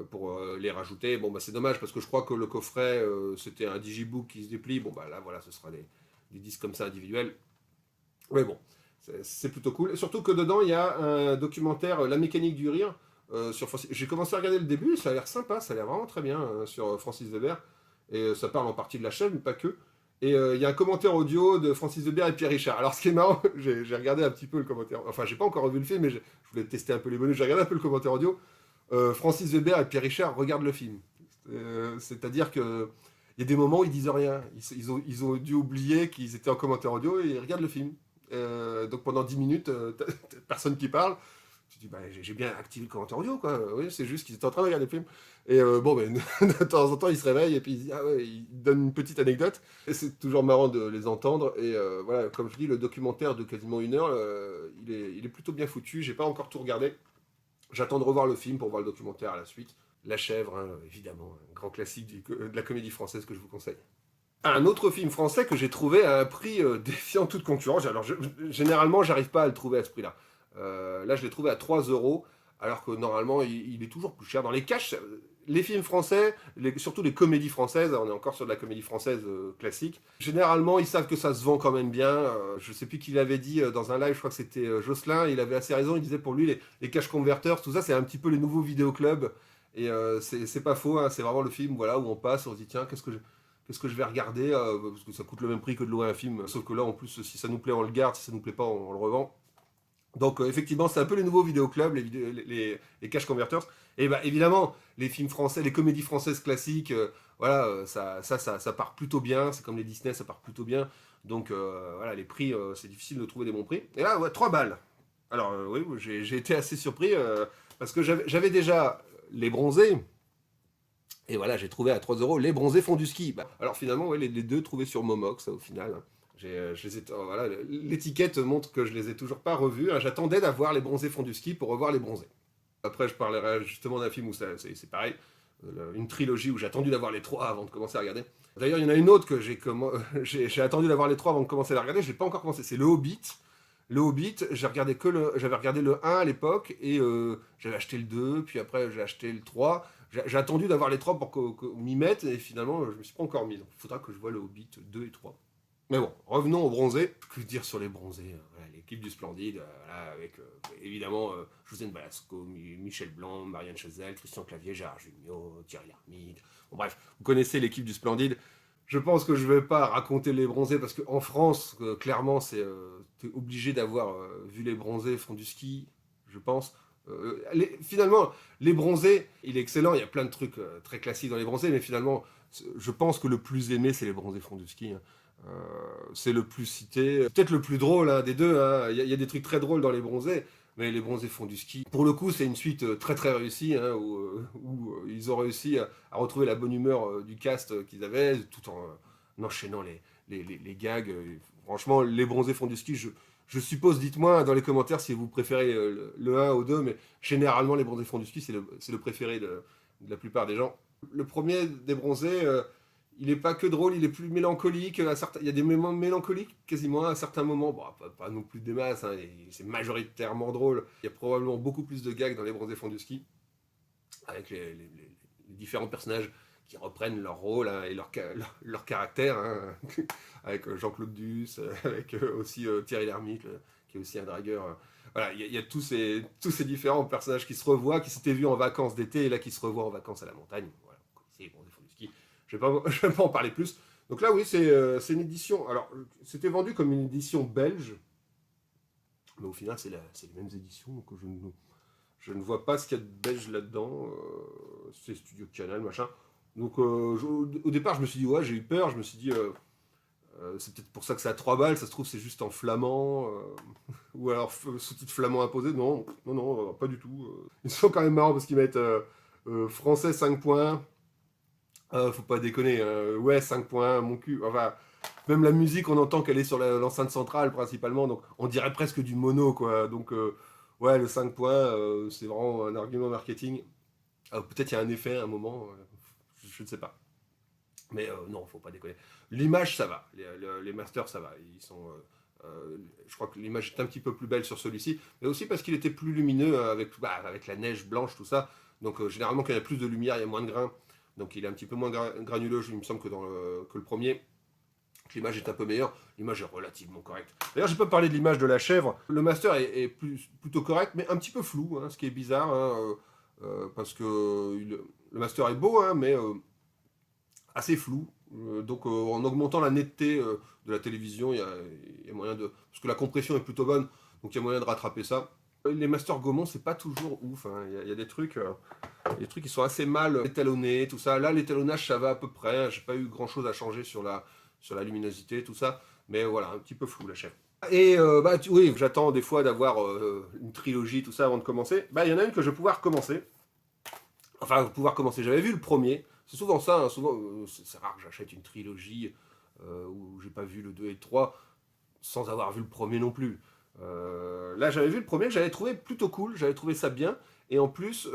pour les rajouter. Bon, c'est dommage parce que je crois que le coffret, c'était un digibook qui se déplie. Bon, là, voilà, ce sera des disques comme ça individuels. Mais bon, c'est plutôt cool. Et surtout que dedans, il y a un documentaire, La mécanique du rire, sur Francis. J'ai commencé à regarder le début, ça a l'air sympa, ça a l'air vraiment très bien sur Francis Weber. Et ça parle en partie de la chaîne, mais pas que. Et il y a un commentaire audio de Francis Weber et Pierre Richard. Alors ce qui est marrant, j'ai regardé un petit peu le commentaire. Enfin, j'ai pas encore revu le film, mais je voulais tester un peu les bonus. J'ai regardé un peu le commentaire audio. Francis Weber et Pierre Richard regardent le film. C'est-à-dire que il y a des moments où ils disent rien. Ils ont dû oublier qu'ils étaient en commentaire audio et ils regardent le film. Donc pendant 10 minutes, personne qui parle. Tu dis, j'ai bien activé le commentaire audio, quoi. Oui, c'est juste qu'ils étaient en train de regarder le film. Et de temps en temps, ils se réveillent et puis ils disent, ils donnent une petite anecdote. Et c'est toujours marrant de les entendre. Et voilà, comme je dis, le documentaire de quasiment 1 heure, il est plutôt bien foutu. J'ai pas encore tout regardé. J'attends de revoir le film pour voir le documentaire à la suite. La Chèvre, hein, évidemment, un grand classique de la comédie française que je vous conseille. Un autre film français que j'ai trouvé à un prix défiant toute concurrence. Alors, généralement, j'arrive pas à le trouver à ce prix-là. Là, je l'ai trouvé à 3 €, alors que normalement, il est toujours plus cher. Dans les caches, les films français, surtout les comédies françaises, on est encore sur de la comédie française classique, généralement ils savent que ça se vend quand même bien. Je sais plus qui l'avait dit dans un live, je crois que c'était Jocelyn, il avait assez raison, il disait pour lui les cash converters, tout ça c'est un petit peu les nouveaux vidéoclubs. Et c'est pas faux, hein, c'est vraiment le film voilà, où on passe, on se dit tiens, qu'est-ce que je vais regarder parce que ça coûte le même prix que de louer un film, sauf que là en plus si ça nous plaît on le garde, si ça nous plaît pas on le revend. Donc effectivement, c'est un peu les nouveaux vidéoclubs, les cash converters. Et bah évidemment, les films français, les comédies françaises classiques, voilà, ça part plutôt bien. C'est comme les Disney, ça part plutôt bien. Donc voilà, les prix, c'est difficile de trouver des bons prix. Et là, ouais, 3 balles. Alors oui, j'ai été assez surpris parce que j'avais déjà les bronzés. Et voilà, j'ai trouvé à 3 euros les bronzés font du ski. Bah, alors finalement, ouais, les deux trouvés sur Momox au final, hein. Je les ai, voilà, l'étiquette montre que je les ai toujours pas revus, hein. J'attendais d'avoir les bronzés fond du ski pour revoir les bronzés. Après, je parlerai justement d'un film où c'est pareil, une trilogie où j'ai attendu d'avoir les trois avant de commencer à regarder. D'ailleurs, il y en a une autre que j'ai attendu d'avoir les trois avant de commencer à la regarder, je l'ai pas encore commencé, c'est Le Hobbit. Le Hobbit, j'avais regardé le 1 à l'époque et j'avais acheté le 2, puis après j'ai acheté le 3. J'ai attendu d'avoir les 3 pour qu'on m'y mette et finalement je me suis pas encore mis. Donc il faudra que je voie le Hobbit 2 et 3. Mais bon, revenons aux bronzés. Que dire sur les bronzés, voilà, l'équipe du Splendide, voilà, avec évidemment Josène Balasco, Michel Blanc, Marianne Chazelle, Christian Clavier, Gérard Jugnot, Thierry Lhermitte. Bon, bref, vous connaissez l'équipe du Splendide. Je pense que je ne vais pas raconter les bronzés parce qu'en France, clairement, t'es obligé d'avoir vu les bronzés font du ski, je pense. Finalement, les bronzés, il est excellent. Il y a plein de trucs très classiques dans les bronzés, mais finalement, je pense que le plus aimé, c'est les bronzés font du ski, hein. C'est le plus cité, peut-être le plus drôle hein, des deux, hein. Il y a des trucs très drôles dans les bronzés, mais les bronzés font du ski. Pour le coup, c'est une suite très très réussie, hein, où ils ont réussi à retrouver la bonne humeur du cast qu'ils avaient, tout en enchaînant les gags. Franchement, les bronzés font du ski, je suppose, dites-moi dans les commentaires si vous préférez le 1 ou 2, mais généralement les bronzés font du ski, c'est le préféré de la plupart des gens. Le premier des bronzés, il n'est pas que drôle, il est plus mélancolique. Il y a des moments mélancoliques quasiment à certains moments. Bon, pas non plus des masses, hein, c'est majoritairement drôle. Il y a probablement beaucoup plus de gags dans les bronzés font du ski, avec les différents personnages qui reprennent leur rôle hein, et leur caractère, hein, avec Jean-Claude Duss, avec aussi Thierry Lhermitte, qui est aussi un dragueur. Voilà, il y a tous ces différents personnages qui se revoient, qui s'étaient vus en vacances d'été et là qui se revoient en vacances à la montagne. Voilà, c'est les bronzés font du ski. Je vais pas en parler plus. Donc là, oui, c'est une édition. Alors, c'était vendu comme une édition belge, mais au final, c'est les mêmes éditions. Donc je ne vois pas ce qu'il y a de belge là-dedans. C'est Studio Canal, machin. Donc au départ, je me suis dit, ouais, j'ai eu peur. Je me suis dit, c'est peut-être pour ça que c'est à 3 balles. Ça se trouve, c'est juste en flamand. Ou alors sous-titre flamand imposé. Non, non, non, pas du tout. Ils sont quand même marrants parce qu'ils mettent français 5 points. Faut pas déconner, ouais, 5 points, mon cul. Enfin, même la musique, on entend qu'elle est sur l'enceinte centrale principalement, donc on dirait presque du mono, quoi. Donc, ouais, le 5 points, c'est vraiment un argument marketing. Peut-être il y a un effet à un moment, je ne sais pas. Mais non, faut pas déconner. L'image, ça va. Les masters, ça va. Je crois que l'image est un petit peu plus belle sur celui-ci, mais aussi parce qu'il était plus lumineux avec la neige blanche, tout ça. Donc, généralement, quand il y a plus de lumière, il y a moins de grains. Donc il est un petit peu moins granuleux, il me semble, que le premier. L'image est un peu meilleure, l'image est relativement correcte. D'ailleurs, j'ai pas parlé de l'image de la chèvre. Le master est plutôt correct, mais un petit peu flou, hein, ce qui est bizarre, hein, parce que le master est beau, hein, mais assez flou. Donc en augmentant la netteté de la télévision, il y a moyen de... Parce que la compression est plutôt bonne, donc il y a moyen de rattraper ça. Les masters Gaumont, c'est pas toujours ouf, hein. Il y a des trucs qui sont assez mal étalonnés, tout ça. Là, l'étalonnage, ça va à peu près. J'ai pas eu grand chose à changer sur la luminosité, tout ça. Mais voilà, un petit peu flou la chèvre. Et oui, j'attends des fois d'avoir une trilogie, tout ça, avant de commencer. Bah, il y en a une que je vais pouvoir commencer. Enfin, pouvoir commencer. J'avais vu le premier. C'est souvent ça, hein. Souvent, c'est rare que j'achète une trilogie où j'ai pas vu le 2 et le 3 sans avoir vu le premier non plus. Là, j'avais vu le premier que j'avais trouvé plutôt cool, j'avais trouvé ça bien. Et en plus,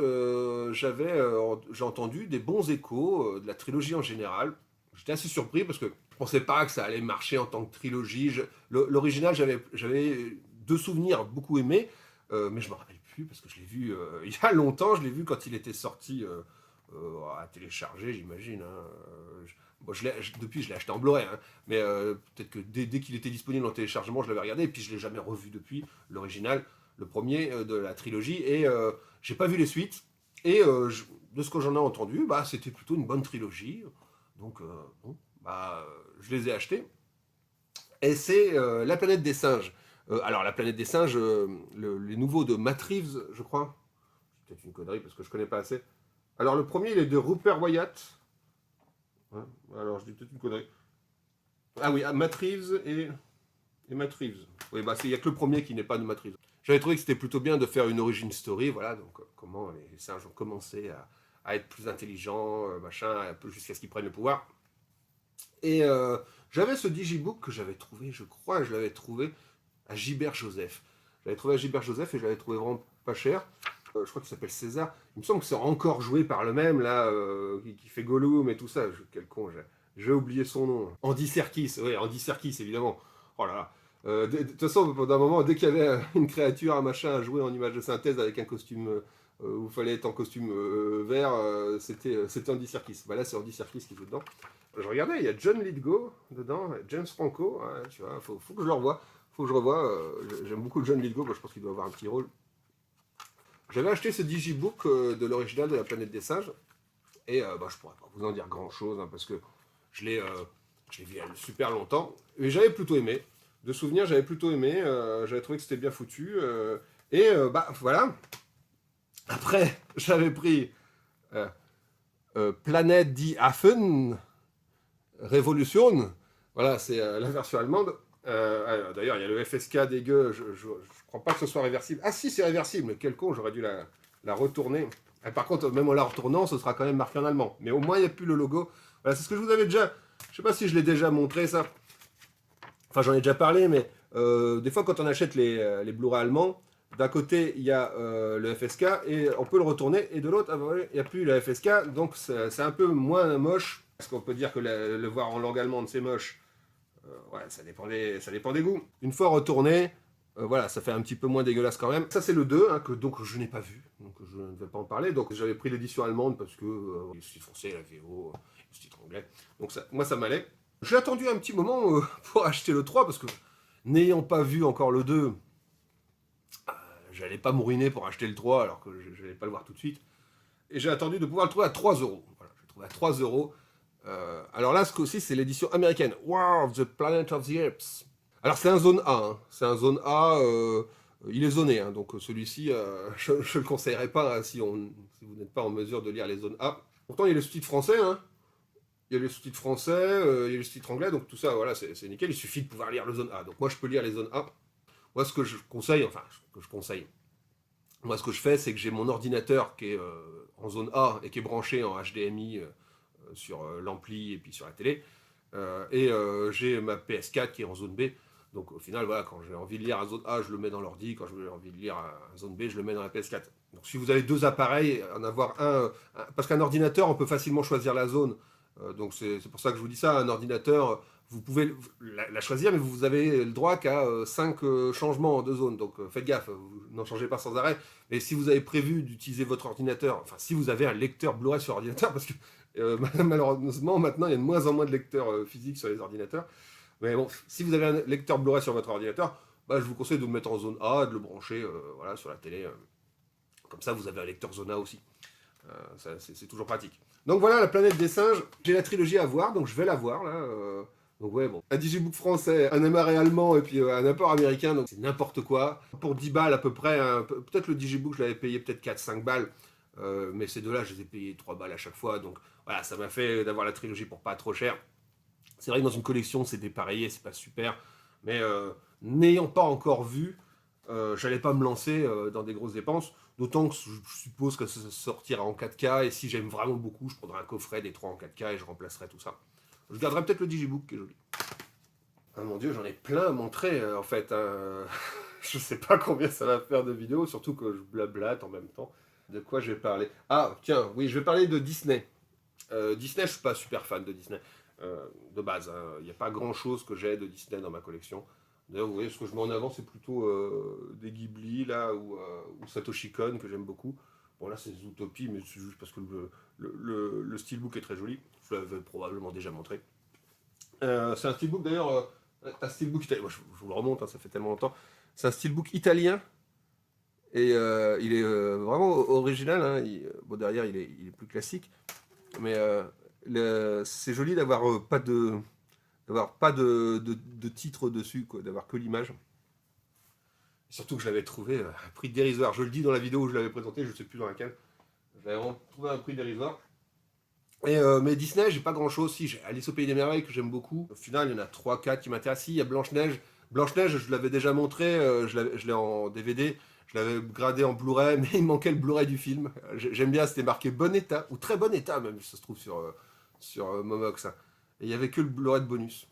j'ai entendu des bons échos de la trilogie en général. J'étais assez surpris parce que je pensais pas que ça allait marcher en tant que trilogie. L'original, j'avais 2 souvenirs beaucoup aimés, mais je me rappelle plus parce que je l'ai vu il y a longtemps. Je l'ai vu quand il était sorti à télécharger, j'imagine. Hein. Bon, depuis, je l'ai acheté en Blu-ray, hein, mais peut-être que dès qu'il était disponible en téléchargement, je l'avais regardé, et puis je ne l'ai jamais revu depuis, l'original, le premier de la trilogie, et j'ai pas vu les suites, et de ce que j'en ai entendu, bah, c'était plutôt une bonne trilogie, donc bon, bah, je les ai achetés, et c'est La planète des singes. Alors, La planète des singes, les nouveaux de Matt Reeves, je crois, c'est peut-être une connerie parce que je connais pas assez. Alors, le premier, il est de Rupert Wyatt. Hein, alors, je dis peut-être une connerie. Ah oui, Matt Reeves et Matt Reeves. Oui, bah, il n'y a que le premier qui n'est pas de Matt Reeves. J'avais trouvé que c'était plutôt bien de faire une origin story, voilà, donc comment les singes ont commencé à être plus intelligents, machin, un peu jusqu'à ce qu'ils prennent le pouvoir. Et j'avais ce digibook que j'avais trouvé, je crois, je l'avais trouvé à Gilbert Joseph. J'avais trouvé à Gilbert Joseph et je l'avais trouvé vraiment pas cher. Je crois qu'il s'appelle César. Il me semble que c'est encore joué par le même, là, qui fait Gollum et tout ça. Quel con, j'ai oublié son nom. Andy Serkis, oui, Andy Serkis, évidemment. Oh là là. De toute façon, pendant un moment, dès qu'il y avait une créature, un machin à jouer en image de synthèse avec un costume où il fallait être en costume vert, c'était Andy Serkis. Bah là, c'est Andy Serkis qui joue dedans. Je regardais, il y a John Lithgow dedans, James Franco, hein, tu vois, faut que je le revoie. Faut que je revoie. J'aime beaucoup John Lithgow, je pense qu'il doit avoir un petit rôle. J'avais acheté ce digibook de l'original de La planète des singes, et bah, je pourrais pas vous en dire grand chose, hein, parce que je l'ai vu il y a super longtemps, mais j'avais plutôt aimé. De souvenir, j'avais plutôt aimé, j'avais trouvé que c'était bien foutu, et bah voilà. Après, j'avais pris Planète die Affen, Révolution, voilà, c'est la version allemande. D'ailleurs, il y a le FSK dégueu, je crois pas que ce soit réversible. Ah si, c'est réversible, mais quel con, j'aurais dû la retourner. Et par contre, même en la retournant, ce sera quand même marqué en allemand. Mais au moins, il n'y a plus le logo. Voilà, c'est ce que je vous avais déjà... Je sais pas si je l'ai déjà montré, ça. Enfin, j'en ai déjà parlé, mais des fois, quand on achète les Blu-ray allemands, d'un côté, il y a le FSK, et on peut le retourner, et de l'autre, ah, bah, il n'y a plus le FSK, donc c'est un peu moins moche. Parce qu'on peut dire que le voir en langue allemande, c'est moche. Ouais, ça dépend des goûts. Une fois retourné, voilà, ça fait un petit peu moins dégueulasse quand même. Ça, c'est le 2, hein, que donc je n'ai pas vu, donc je ne vais pas en parler. Donc j'avais pris l'édition allemande parce que le sous-titre français, la VO, le sous-titre anglais. Donc ça, moi, ça m'allait. J'ai attendu un petit moment pour acheter le 3 parce que n'ayant pas vu encore le 2, j'allais pas me ruiner pour acheter le 3 alors que je n'allais pas le voir tout de suite. Et j'ai attendu de pouvoir le trouver à 3 euros. Voilà, je l'ai trouvé à 3 euros. Alors là, ce coup-ci, c'est l'édition américaine. War of the Planet of the Apes. Alors c'est un zone A. Hein. C'est un zone A. Il est zoné. Hein. Donc celui-ci, je ne le conseillerais pas hein, si vous n'êtes pas en mesure de lire les zones A. Pourtant, il y a les sous-titres français. Hein. Il y a les sous-titres français, il y a les sous-titres anglais. Donc tout ça, voilà, c'est nickel. Il suffit de pouvoir lire le zone A. Donc moi, je peux lire les zones A. Moi, ce que je conseille, enfin, ce que je conseille. Moi, ce que je fais, c'est que j'ai mon ordinateur qui est en zone A et qui est branché en HDMI sur l'ampli et puis sur la télé. Et j'ai ma PS4 qui est en zone B. Donc au final, voilà, quand j'ai envie de lire à zone A, je le mets dans l'ordi. Quand j'ai envie de lire à zone B, je le mets dans la PS4. Donc si vous avez deux appareils, en avoir parce qu'un ordinateur, on peut facilement choisir la zone. Donc c'est pour ça que je vous dis ça. Un ordinateur, vous pouvez la choisir, mais vous avez le droit qu'à 5 changements de zone. Donc faites gaffe, vous n'en changez pas sans arrêt. Et si vous avez prévu d'utiliser votre ordinateur, enfin si vous avez un lecteur Blu-ray sur ordinateur, parce que malheureusement maintenant il y a de moins en moins de lecteurs physiques sur les ordinateurs. Mais bon, si vous avez un lecteur Blu-ray sur votre ordinateur, bah, je vous conseille de le mettre en zone A, de le brancher voilà, sur la télé. Comme ça, vous avez un lecteur zone A aussi. C'est toujours pratique. Donc voilà, La planète des singes. J'ai la trilogie à voir, donc je vais la voir là. Donc ouais, bon. Un digibook français, un MRA allemand et puis un import américain, donc c'est n'importe quoi. Pour 10 balles à peu près, hein, peut-être le digibook, je l'avais payé peut-être 4-5 balles. Mais ces deux-là, je les ai payés 3 balles à chaque fois. Donc voilà, ça m'a fait d'avoir la trilogie pour pas trop cher. C'est vrai que dans une collection, c'est dépareillé, c'est pas super. Mais n'ayant pas encore vu, j'allais pas me lancer dans des grosses dépenses. D'autant que je suppose que ça sortira en 4K. Et si j'aime vraiment beaucoup, je prendrai un coffret des 3 en 4K et je remplacerai tout ça. Je garderai peut-être le digibook qui est joli. Ah mon dieu, j'en ai plein à montrer en fait. Hein. Je sais pas combien ça va faire de vidéos, surtout que je blablate en même temps. De quoi je vais parler? Ah, tiens, oui, je vais parler de Disney. Disney, je suis pas super fan de Disney. De base, il n'y a pas grand chose que j'ai de Disney dans ma collection. D'ailleurs, vous voyez, ce que je mets en avant, c'est plutôt des Ghibli là, ou Satoshi Kon que j'aime beaucoup. Bon, là, c'est Zootopie, mais c'est juste parce que le steelbook est très joli. Je l'avais probablement déjà montré. C'est un steelbook, d'ailleurs, un steelbook italien. Moi, je vous le remonte, hein, ça fait tellement longtemps. C'est un steelbook italien. Et il est vraiment original. Hein. Bon, derrière, il est plus classique. Mais c'est joli d'avoir pas de titre dessus, quoi, d'avoir que l'image. Surtout que je l'avais trouvé à un prix dérisoire. Je le dis dans la vidéo où je l'avais présenté, je ne sais plus dans laquelle. Je l'avais vraiment trouvé à un prix dérisoire. Mais Disney, j'ai pas grand chose. Si, j'ai Alice au Pays des Merveilles que j'aime beaucoup. Au final, il y en a 3-4 qui m'intéressent. Si, il y a Blanche-Neige. Blanche-Neige, je l'avais déjà montré, je l'ai en DVD. Je l'avais gradé en Blu-ray, mais il manquait le Blu-ray du film. J'aime bien, c'était marqué bon état, ou très bon état même, ça se trouve sur Momox. Hein. Et il n'y avait que le Blu-ray de bonus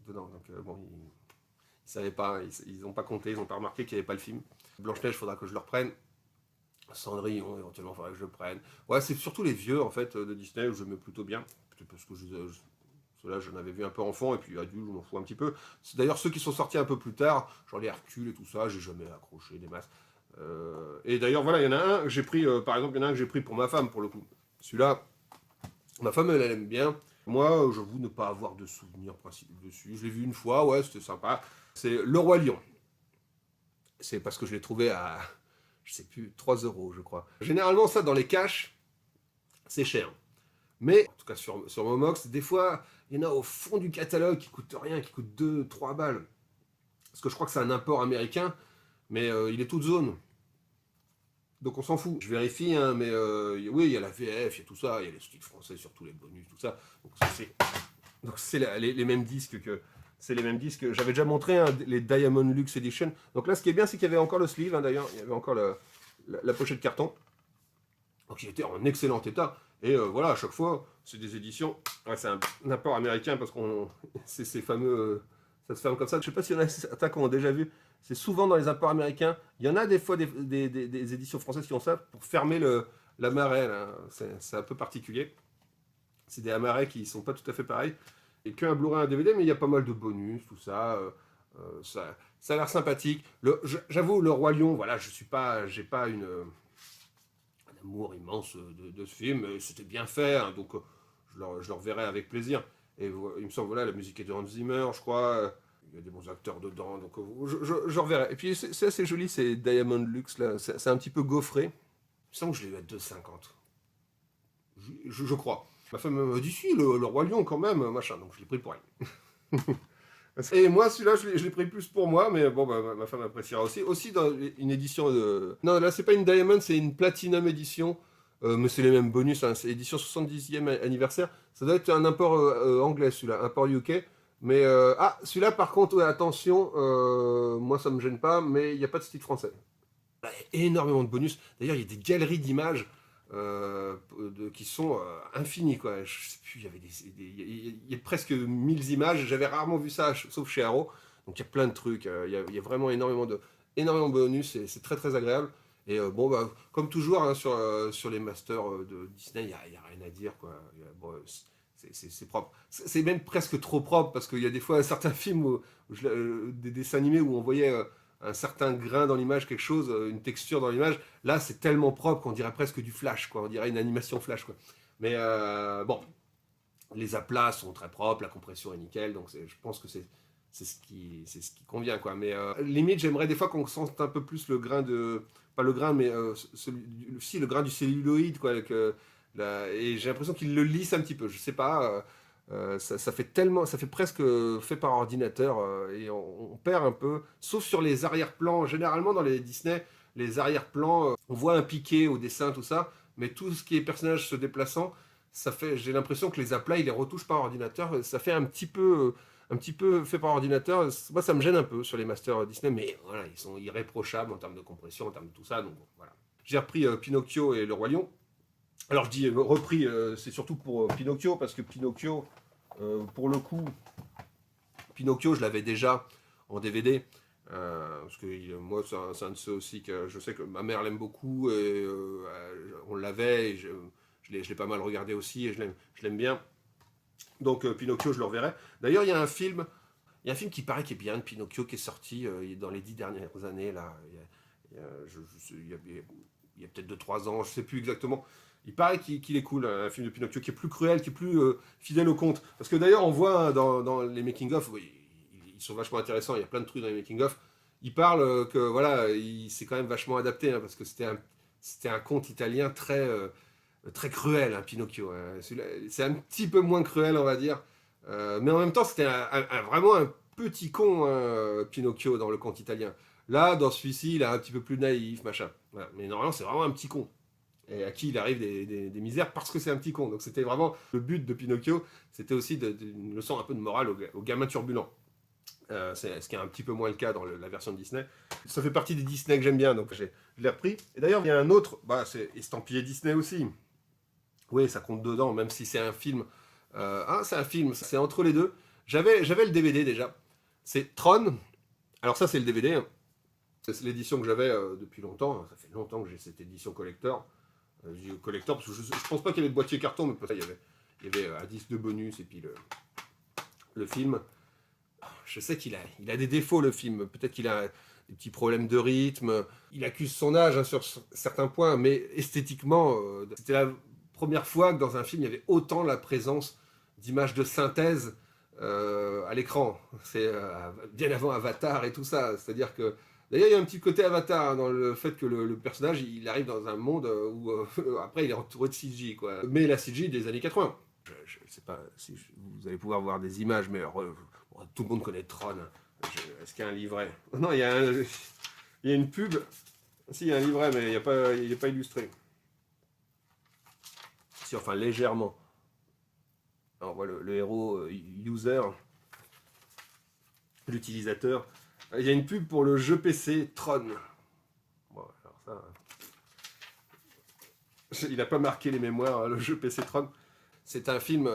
dedans. Donc bon, ils savaient pas, ils n'ont pas compté, ils n'ont pas remarqué qu'il n'y avait pas le film. Blanche-Neige, il faudra que je le reprenne. Cendrillon, éventuellement, il faudra que je le prenne. Ouais, c'est surtout les vieux, en fait, de Disney, où je mets plutôt bien. Peut-être parce que ceux-là, j'en avais vu un peu enfant, et puis adulte, je m'en fous un petit peu. C'est d'ailleurs ceux qui sont sortis un peu plus tard, genre les Hercule et tout ça, j'ai jamais accroché des masses. Et d'ailleurs, voilà, il y en a un que j'ai pris, par exemple, il y en a un que j'ai pris pour ma femme, pour le coup. Celui-là, ma femme, elle aime bien. Moi, j'avoue ne pas avoir de souvenirs dessus. Je l'ai vu une fois, ouais, c'était sympa. C'est Le Roi Lion. C'est parce que je l'ai trouvé à, je sais plus, 3 euros, je crois. Généralement, ça, dans les caches, c'est cher. Mais, en tout cas sur Momox, des fois, il y en a au fond du catalogue qui coûtent rien, qui coûtent 2-3 balles. Parce que je crois que c'est un import américain, mais il est toute zone. Donc on s'en fout. Je vérifie, hein, mais oui, il y a la VF, il y a tout ça, il y a les sous-titres français sur tous les bonus, tout ça. Donc c'est les mêmes disques que. C'est les mêmes disques. J'avais déjà montré hein, les Diamond Lux Edition. Donc là, ce qui est bien, c'est qu'il y avait encore le sleeve, hein, d'ailleurs. Il y avait encore la pochette carton. Donc il était en excellent état. Et voilà, à chaque fois, c'est des éditions. Ouais, c'est un apport américain parce qu'on. C'est ces fameux. Ça se ferme comme ça. Je ne sais pas s'il y en a certains qui ont déjà vu. C'est souvent dans les apports américains. Il y en a des fois des éditions françaises qui ont ça pour fermer la marée. C'est un peu particulier. C'est des amarrets qui ne sont pas tout à fait pareils. Et qu'un Blu-ray, un DVD, mais il y a pas mal de bonus, tout ça. Ça a l'air sympathique. J'avoue, Le Roi Lion, voilà, j'ai pas un amour immense de ce film. C'était bien fait, hein, donc je le reverrai avec plaisir. Et il me semble, voilà, la musique est de Hans Zimmer, je crois. Il y a des bons acteurs dedans, donc je reverrai. Et puis c'est assez joli, ces Diamond Lux, là. C'est un petit peu gaufré. Il me semble que je l'ai eu à 2,50. Je crois. Ma femme m'a dit si, le Roi Lion quand même, machin, donc je l'ai pris pour elle. Et moi, celui-là, je l'ai pris plus pour moi, mais bon, bah, ma femme appréciera aussi. Aussi dans une édition de. Non, là, c'est pas une Diamond, c'est une Platinum édition. Mais c'est les mêmes bonus, hein, c'est édition 70e anniversaire. Ça doit être un import anglais, celui-là, import UK. Mais celui-là, par contre, ouais, attention, moi, ça me gêne pas, mais il n'y a pas de style français. Il y a énormément de bonus. D'ailleurs, il y a des galeries d'images qui sont infinies, quoi. Je sais plus, il y avait il y a presque 1000 images. J'avais rarement vu ça, sauf chez Arrow. Donc il y a plein de trucs. Il y a vraiment énormément de bonus. Et c'est très très agréable. Et bon, bah, comme toujours, hein, sur les masters de Disney, il y a rien à dire, quoi. Bon, c'est propre. C'est même presque trop propre parce qu'il y a des fois certains films, des dessins animés où on voyait un certain grain dans l'image, quelque chose, une texture dans l'image. Là, c'est tellement propre qu'on dirait presque du flash, quoi. On dirait une animation flash, quoi. Mais bon, les aplats sont très propres, la compression est nickel, donc je pense que c'est ce qui convient, quoi. Mais limite, j'aimerais des fois qu'on sente un peu plus le grain de, pas le grain, mais si le grain du celluloïd, quoi. Et j'ai l'impression qu'il le lisse un petit peu. Je sais pas. Ça fait tellement, ça fait presque fait par ordinateur et on perd un peu, sauf sur les arrière-plans. Généralement dans les Disney, les arrière-plans, on voit un piqué au dessin, tout ça, mais tout ce qui est personnage se déplaçant, j'ai l'impression que les aplats, ils les retouchent par ordinateur. Ça fait un petit peu fait par ordinateur. Moi, ça me gêne un peu sur les masters Disney, mais voilà, ils sont irréprochables en termes de compression, en termes de tout ça. Donc voilà. J'ai repris Pinocchio et Le Roi Lion. Alors je dis repris, c'est surtout pour Pinocchio, parce que Pinocchio, pour le coup, Pinocchio, je l'avais déjà en DVD. Parce que moi, c'est un de ceux aussi que je sais que ma mère l'aime beaucoup. Et, on l'avait, et je l'ai pas mal regardé aussi, et je l'aime bien. Donc Pinocchio, je le reverrai. D'ailleurs, il y a un film qui paraît qui est bien de Pinocchio qui est sorti dans les 10 dernières années. Là. Il il y a peut-être 2-3 ans, je sais plus exactement. Il paraît qu'il est cool, un film de Pinocchio qui est plus cruel, qui est plus fidèle au conte. Parce que d'ailleurs, on voit hein, dans les making-of, oui, ils sont vachement intéressants, il y a plein de trucs dans les making-of. Ils parlent que voilà, il s'est quand même vachement adapté, hein, parce que c'était un conte italien très cruel, hein, Pinocchio. Hein. C'est un petit peu moins cruel, on va dire. Mais en même temps, c'était vraiment un petit con, hein, Pinocchio, dans le conte italien. Là, dans celui-ci, il est un petit peu plus naïf, machin. Voilà. Mais normalement, c'est vraiment un petit con. Et à qui il arrive des misères parce que c'est un petit con. Donc c'était vraiment le but de Pinocchio, c'était aussi une leçon un peu de morale aux gamins turbulents. C'est ce qui est un petit peu moins le cas dans la version de Disney. Ça fait partie des Disney que j'aime bien, donc je l'ai repris. Et d'ailleurs, il y a un autre, c'est estampillé Disney aussi. Oui, ça compte dedans, même si c'est un film. C'est un film, c'est entre les deux. J'avais le DVD déjà. C'est Tron. Alors ça, c'est le DVD. Hein. C'est l'édition que j'avais depuis longtemps. Ça fait longtemps que j'ai cette édition collector. Je dis collector parce que je pense pas qu'il y avait de boîtier carton, mais peut-être il y avait un disque de bonus et puis le film. Je sais qu'il a des défauts, le film. Peut-être qu'il a des petits problèmes de rythme. Il accuse son âge hein, sur certains points, mais esthétiquement, c'était la première fois que dans un film, il y avait autant la présence d'images de synthèse à l'écran. C'est bien avant Avatar et tout ça. C'est-à-dire que d'ailleurs, il y a un petit côté Avatar hein, dans le fait que le personnage, il arrive dans un monde où après, il est entouré de CG, quoi. Mais la CG des années 80. Je ne sais pas si vous allez pouvoir voir des images, mais tout le monde connaît Tron. Est-ce qu'il y a un livret? Non, il y a une pub. Si, il y a un livret, mais il n'est pas illustré. Si, enfin, légèrement. Alors, on voit le héros user, l'utilisateur. Il y a une pub pour le jeu PC Tron. Bon, alors ça... Il n'a pas marqué les mémoires, hein, le jeu PC Tron. C'est un film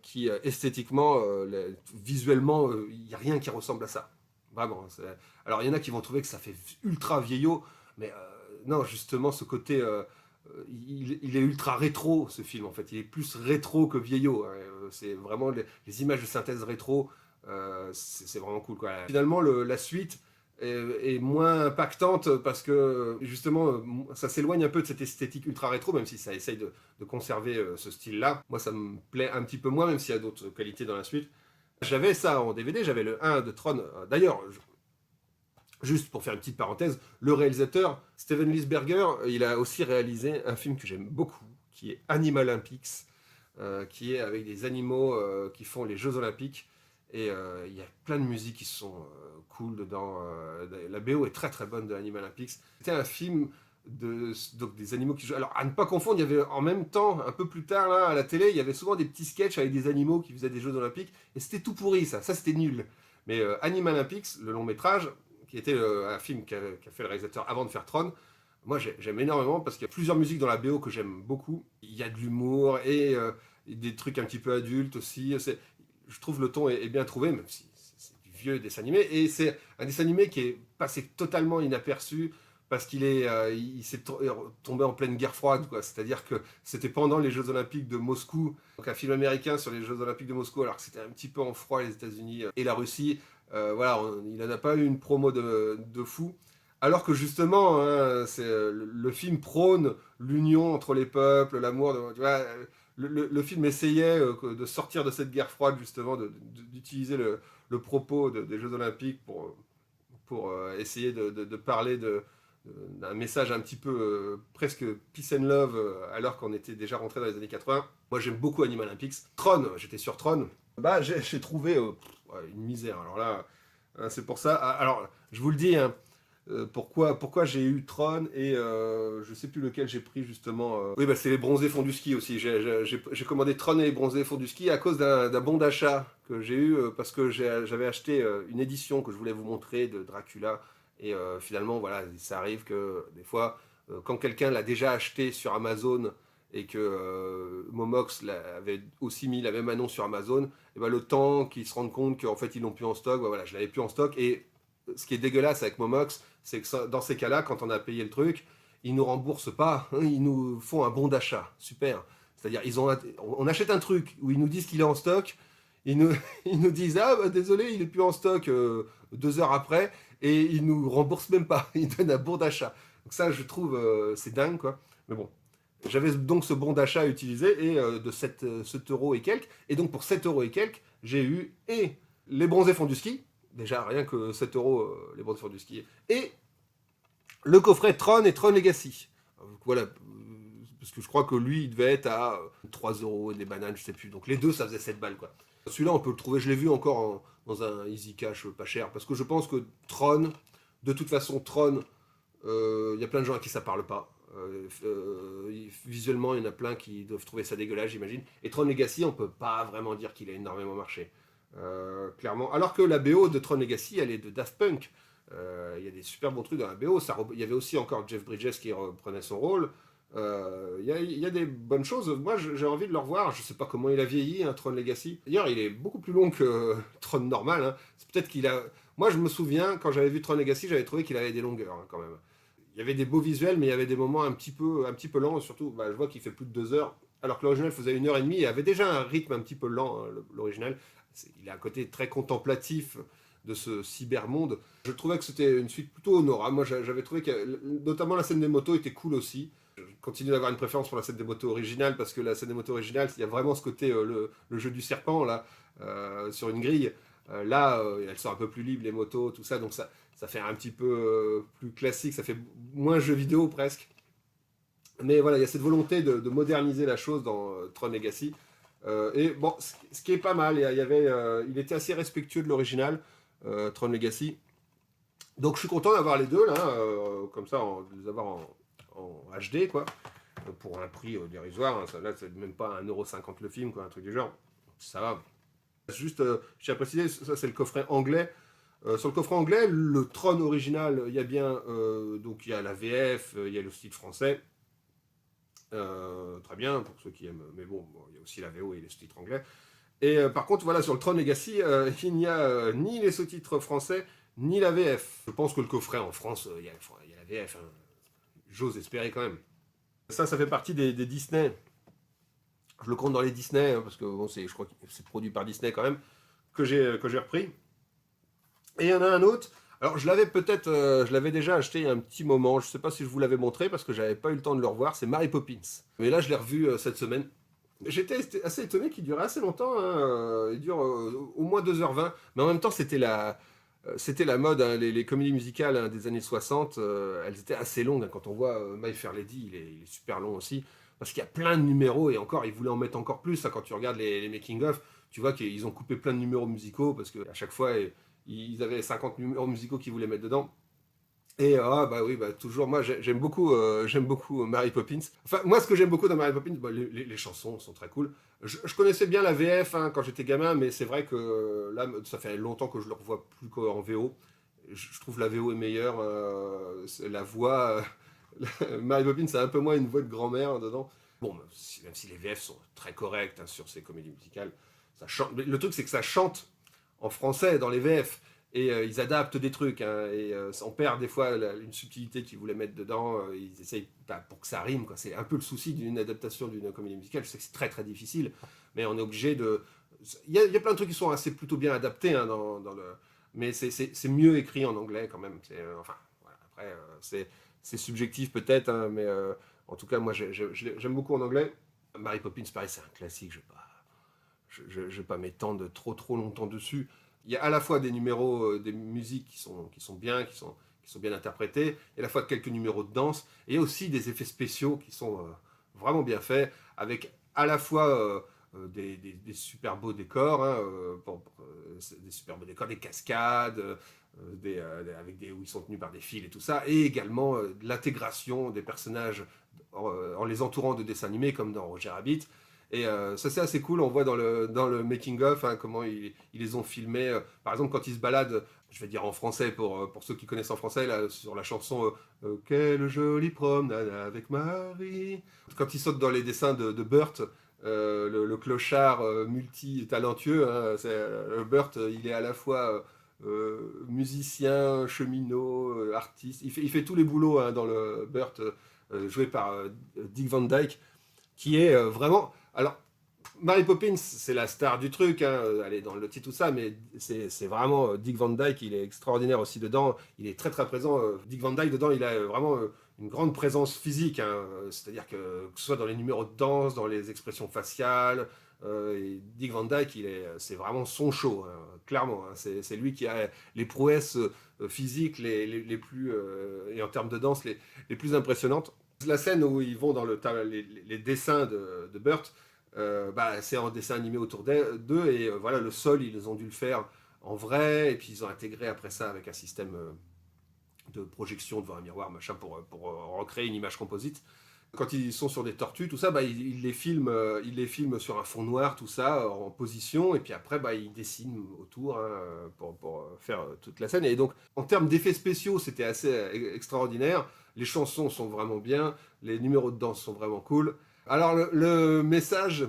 qui, esthétiquement, visuellement, il n'y a rien qui ressemble à ça. Vraiment. Alors, il y en a qui vont trouver que ça fait ultra vieillot, mais non, justement, ce côté... il est ultra rétro, ce film, en fait. Il est plus rétro que vieillot. Hein. C'est vraiment les images de synthèse rétro. C'est vraiment cool, quoi. Finalement, la suite est moins impactante parce que justement ça s'éloigne un peu de cette esthétique ultra rétro, même si ça essaye de conserver ce style-là. Moi, ça me plaît un petit peu moins, même s'il y a d'autres qualités dans la suite. J'avais ça en DVD, j'avais le 1 de Tron. D'ailleurs, juste pour faire une petite parenthèse, le réalisateur Steven Lisberger, il a aussi réalisé un film que j'aime beaucoup, qui est Animal Olympics, qui est avec des animaux qui font les Jeux Olympiques. Et il y a plein de musiques qui sont cool dedans. La BO est très très bonne de Animal Olympics. C'était un film donc des animaux qui jouent. Alors à ne pas confondre, il y avait en même temps, un peu plus tard là, à la télé, il y avait souvent des petits sketchs avec des animaux qui faisaient des Jeux Olympiques. Et c'était tout pourri ça c'était nul. Mais Animal Olympics, le long métrage, qui était un film qu'a fait le réalisateur avant de faire Tron, moi j'aime énormément parce qu'il y a plusieurs musiques dans la BO que j'aime beaucoup. Il y a de l'humour et des trucs un petit peu adultes aussi. Je trouve le ton est bien trouvé, même si c'est du vieux dessin animé. Et c'est un dessin animé qui est passé totalement inaperçu parce il s'est tombé en pleine guerre froide. C'est-à-dire que c'était pendant les Jeux Olympiques de Moscou, donc un film américain sur les Jeux Olympiques de Moscou, alors que c'était un petit peu en froid les États-Unis et la Russie. Voilà, il n'en a pas eu une promo de fou. Alors que justement, hein, le film prône l'union entre les peuples, l'amour. Tu vois, le film essayait de sortir de cette guerre froide, justement, d'utiliser le propos des Jeux Olympiques pour essayer de parler d'un message un petit peu presque peace and love, alors qu'on était déjà rentré dans les années 80. Moi, j'aime beaucoup Animal Olympics. Tron, j'étais sur Tron. Bah, j'ai trouvé une misère. Alors là, hein, c'est pour ça. Alors, je vous le dis, hein, pourquoi j'ai eu Tron et je sais plus lequel j'ai pris justement. Oui, bah, c'est les bronzés fonds du ski aussi. J'ai commandé Tron et les bronzés fonds du ski à cause d'un bon d'achat que j'ai eu parce que j'avais acheté une édition que je voulais vous montrer de Dracula. Et finalement, voilà, ça arrive que des fois, quand quelqu'un l'a déjà acheté sur Amazon et que Momox avait aussi mis la même annonce sur Amazon, et ben, le temps qu'ils se rendent compte qu'en fait ils l'ont plus en stock, ben voilà, je l'avais plus en stock. Et ce qui est dégueulasse avec Momox, c'est que dans ces cas-là, quand on a payé le truc, ils nous remboursent pas, hein, ils nous font un bon d'achat, super. C'est-à-dire, on achète un truc où ils nous disent qu'il est en stock, ils nous disent ah bah, désolé, il est plus en stock 2 heures après, et ils nous remboursent même pas, ils donnent un bon d'achat. Donc ça, je trouve, c'est dingue, quoi. Mais bon, j'avais donc ce bon d'achat à utiliser, et de 7 euros et quelques. Et donc pour 7 euros et quelques, j'ai eu et les bronzés font du ski, déjà rien que 7 euros, les bronzés font du ski, et le coffret Tron et Tron Legacy. Donc voilà, parce que je crois que lui, il devait être à 3 euros et des bananes, je sais plus. Donc les deux, ça faisait 7 balles, quoi. Celui-là, on peut le trouver, je l'ai vu encore dans un Easy Cash pas cher, parce que je pense que Tron, de toute façon, Tron, y a plein de gens à qui ça parle pas. Visuellement, il y en a plein qui doivent trouver ça dégueulasse, j'imagine. Et Tron Legacy, on peut pas vraiment dire qu'il a énormément marché. Clairement. Alors que la BO de Tron Legacy, elle est de Daft Punk. Il y a des super bons trucs dans la BO. Il y avait aussi encore Jeff Bridges qui reprenait son rôle. Il y a des bonnes choses. Moi, j'ai envie de le revoir. Je sais pas comment il a vieilli, hein, Tron Legacy. D'ailleurs, il est beaucoup plus long que Tron normal, hein. C'est peut-être qu'il a. Moi, je me souviens, quand j'avais vu Tron Legacy, j'avais trouvé qu'il avait des longueurs, hein, quand même. Il y avait des beaux visuels, mais il y avait des moments un petit peu lents. Et surtout, bah, je vois qu'il fait plus de 2 heures, alors que l'original faisait 1 heure et demie. Il avait déjà un rythme un petit peu lent, hein, l'original. Il a un côté très contemplatif de ce cybermonde. Je trouvais que c'était une suite plutôt honorable. Moi, j'avais trouvé que, notamment, la scène des motos était cool aussi. Je continue d'avoir une préférence pour la scène des motos originale, parce que la scène des motos originale, il y a vraiment ce côté, le jeu du serpent, là, sur une grille. Là, elles sont un peu plus libres, les motos, tout ça, donc ça fait un petit peu plus classique, ça fait moins jeu vidéo presque. Mais voilà, il y a cette volonté de moderniser la chose dans Tron Legacy. Et bon, ce qui est pas mal, il était assez respectueux de l'original, Tron Legacy. Donc je suis content d'avoir les deux, là, comme ça, de les avoir en HD, quoi, pour un prix dérisoire. Hein. Là, c'est même pas 1,50 € le film, quoi, un truc du genre. Ça va. Juste, je tiens à préciser, ça c'est le coffret anglais. Sur le coffret anglais, le Tron original, il y a bien, donc il y a la VF, il y a le style français. Très bien, pour ceux qui aiment, mais bon, il y a aussi la VO et les sous-titres anglais. Et par contre, voilà, sur le Tron Legacy, il n'y a ni les sous-titres français, ni la VF. Je pense que le coffret en France, il y a la VF, hein. J'ose espérer quand même. Ça fait partie des Disney. Je le compte dans les Disney, hein, parce que bon, je crois que c'est produit par Disney quand même, que j'ai repris. Et il y en a un autre. Alors je l'avais déjà acheté il y a un petit moment. Je ne sais pas si je vous l'avais montré parce que j'avais pas eu le temps de le revoir. C'est Mary Poppins. Mais là, je l'ai revu cette semaine. J'étais assez étonné qu'il durait assez longtemps, hein. Il dure au moins 2h20. Mais en même temps, c'était la mode, hein. Les comédies musicales, hein, des années 60, elles étaient assez longues, hein. Quand on voit My Fair Lady, il est super long aussi. Parce qu'il y a plein de numéros, et encore, ils voulaient en mettre encore plus, hein. Quand tu regardes les making-of, tu vois qu'ils ont coupé plein de numéros musicaux, parce qu'à chaque fois, ils avaient 50 numéros musicaux qu'ils voulaient mettre dedans. Et bah oui, bah toujours, moi j'aime beaucoup Mary Poppins. Enfin, moi ce que j'aime beaucoup dans Mary Poppins, bah, les chansons sont très cool. Je connaissais bien la VF, hein, quand j'étais gamin, mais c'est vrai que là, ça fait longtemps que je le revois plus qu'en VO. Je trouve la VO est meilleure. La voix, Mary Poppins, c'est un peu moins une voix de grand-mère dedans. Bon, même si les VF sont très correctes, hein, sur ces comédies musicales, ça chante. Le truc, c'est que ça chante en français dans les VF. Et ils adaptent des trucs, hein, et on perd des fois une subtilité qu'ils voulaient mettre dedans. Ils essayent pour que ça rime, quoi. C'est un peu le souci d'une adaptation d'une comédie musicale. Je sais que c'est très très difficile, mais on est obligé de. Il y a plein de trucs qui sont assez plutôt bien adaptés, hein, dans le. Mais c'est mieux écrit en anglais quand même. Enfin, voilà. Après, c'est subjectif peut-être, hein, mais en tout cas, moi j'aime beaucoup en anglais. Mary Poppins, pareil, c'est un classique. Je vais pas m'étendre trop longtemps dessus. Il y a à la fois des numéros, des musiques qui sont bien, qui sont bien interprétées, et à la fois quelques numéros de danse, et aussi des effets spéciaux qui sont vraiment bien faits, avec à la fois des super beaux décors, hein, des super beaux décors, des cascades, où ils sont tenus par des fils et tout ça, et également de l'intégration des personnages en les entourant de dessins animés, comme dans Roger Rabbit. Et ça c'est assez cool, on voit dans le making-of, hein, comment ils les ont filmés. Par exemple, quand ils se baladent, je vais dire en français pour ceux qui connaissent en français, là, sur la chanson Quelle jolie promenade avec Marie. Quand ils sautent dans les dessins de Burt, le clochard multi-talentueux, hein, Burt, il est à la fois musicien, cheminot, artiste. Il fait tous les boulots, hein, dans le Burt, joué par Dick Van Dyke, qui est vraiment. Alors, Mary Poppins, c'est la star du truc, hein, elle est dans le titre, tout ça, mais c'est vraiment Dick Van Dyke, il est extraordinaire aussi dedans, il est très très présent. Dick Van Dyke dedans, il a vraiment une grande présence physique, hein, c'est-à-dire que ce soit dans les numéros de danse, dans les expressions faciales, et Dick Van Dyke, c'est vraiment son show, hein, clairement. Hein. C'est lui qui a les prouesses physiques les plus, et en termes de danse, les plus impressionnantes. La scène où ils vont dans les dessins de Burt, c'est un dessin animé autour d'eux, et voilà, le sol, ils ont dû le faire en vrai, et puis ils ont intégré après ça avec un système de projection devant un miroir, machin, pour recréer une image composite. Quand ils sont sur des tortues, tout ça, ils les filment sur un fond noir, tout ça, en position, et puis après, ils dessinent autour, hein, pour faire toute la scène. Et donc, en termes d'effets spéciaux, c'était assez extraordinaire. Les chansons sont vraiment bien, les numéros de danse sont vraiment cool. Alors, le message,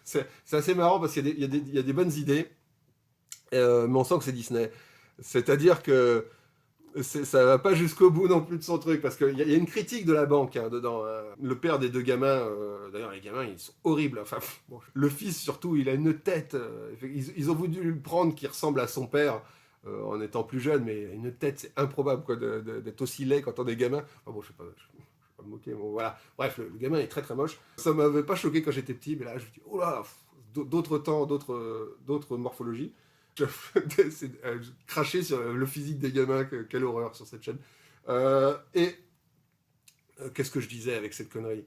c'est assez marrant parce qu'il y a des bonnes idées, mais on sent que c'est Disney. C'est-à-dire que ça va pas jusqu'au bout non plus de son truc, parce qu'il y a une critique de la banque, hein, dedans. Hein. Le père des deux gamins, d'ailleurs les gamins ils sont horribles. Enfin, bon, le fils surtout, il a une tête. Ils ont voulu le prendre qui ressemble à son père en étant plus jeune, mais une tête, c'est improbable quoi, d'être aussi laid quand on est gamin. Enfin, bon, je sais pas me moquer, bon, voilà. Bref, le gamin est très très moche. Ça m'avait pas choqué quand j'étais petit, mais là je me dis, oh là, d'autres temps, d'autres morphologies. C'est cracher sur le physique des gamins, quelle horreur sur cette chaîne. Qu'est-ce que je disais avec cette connerie?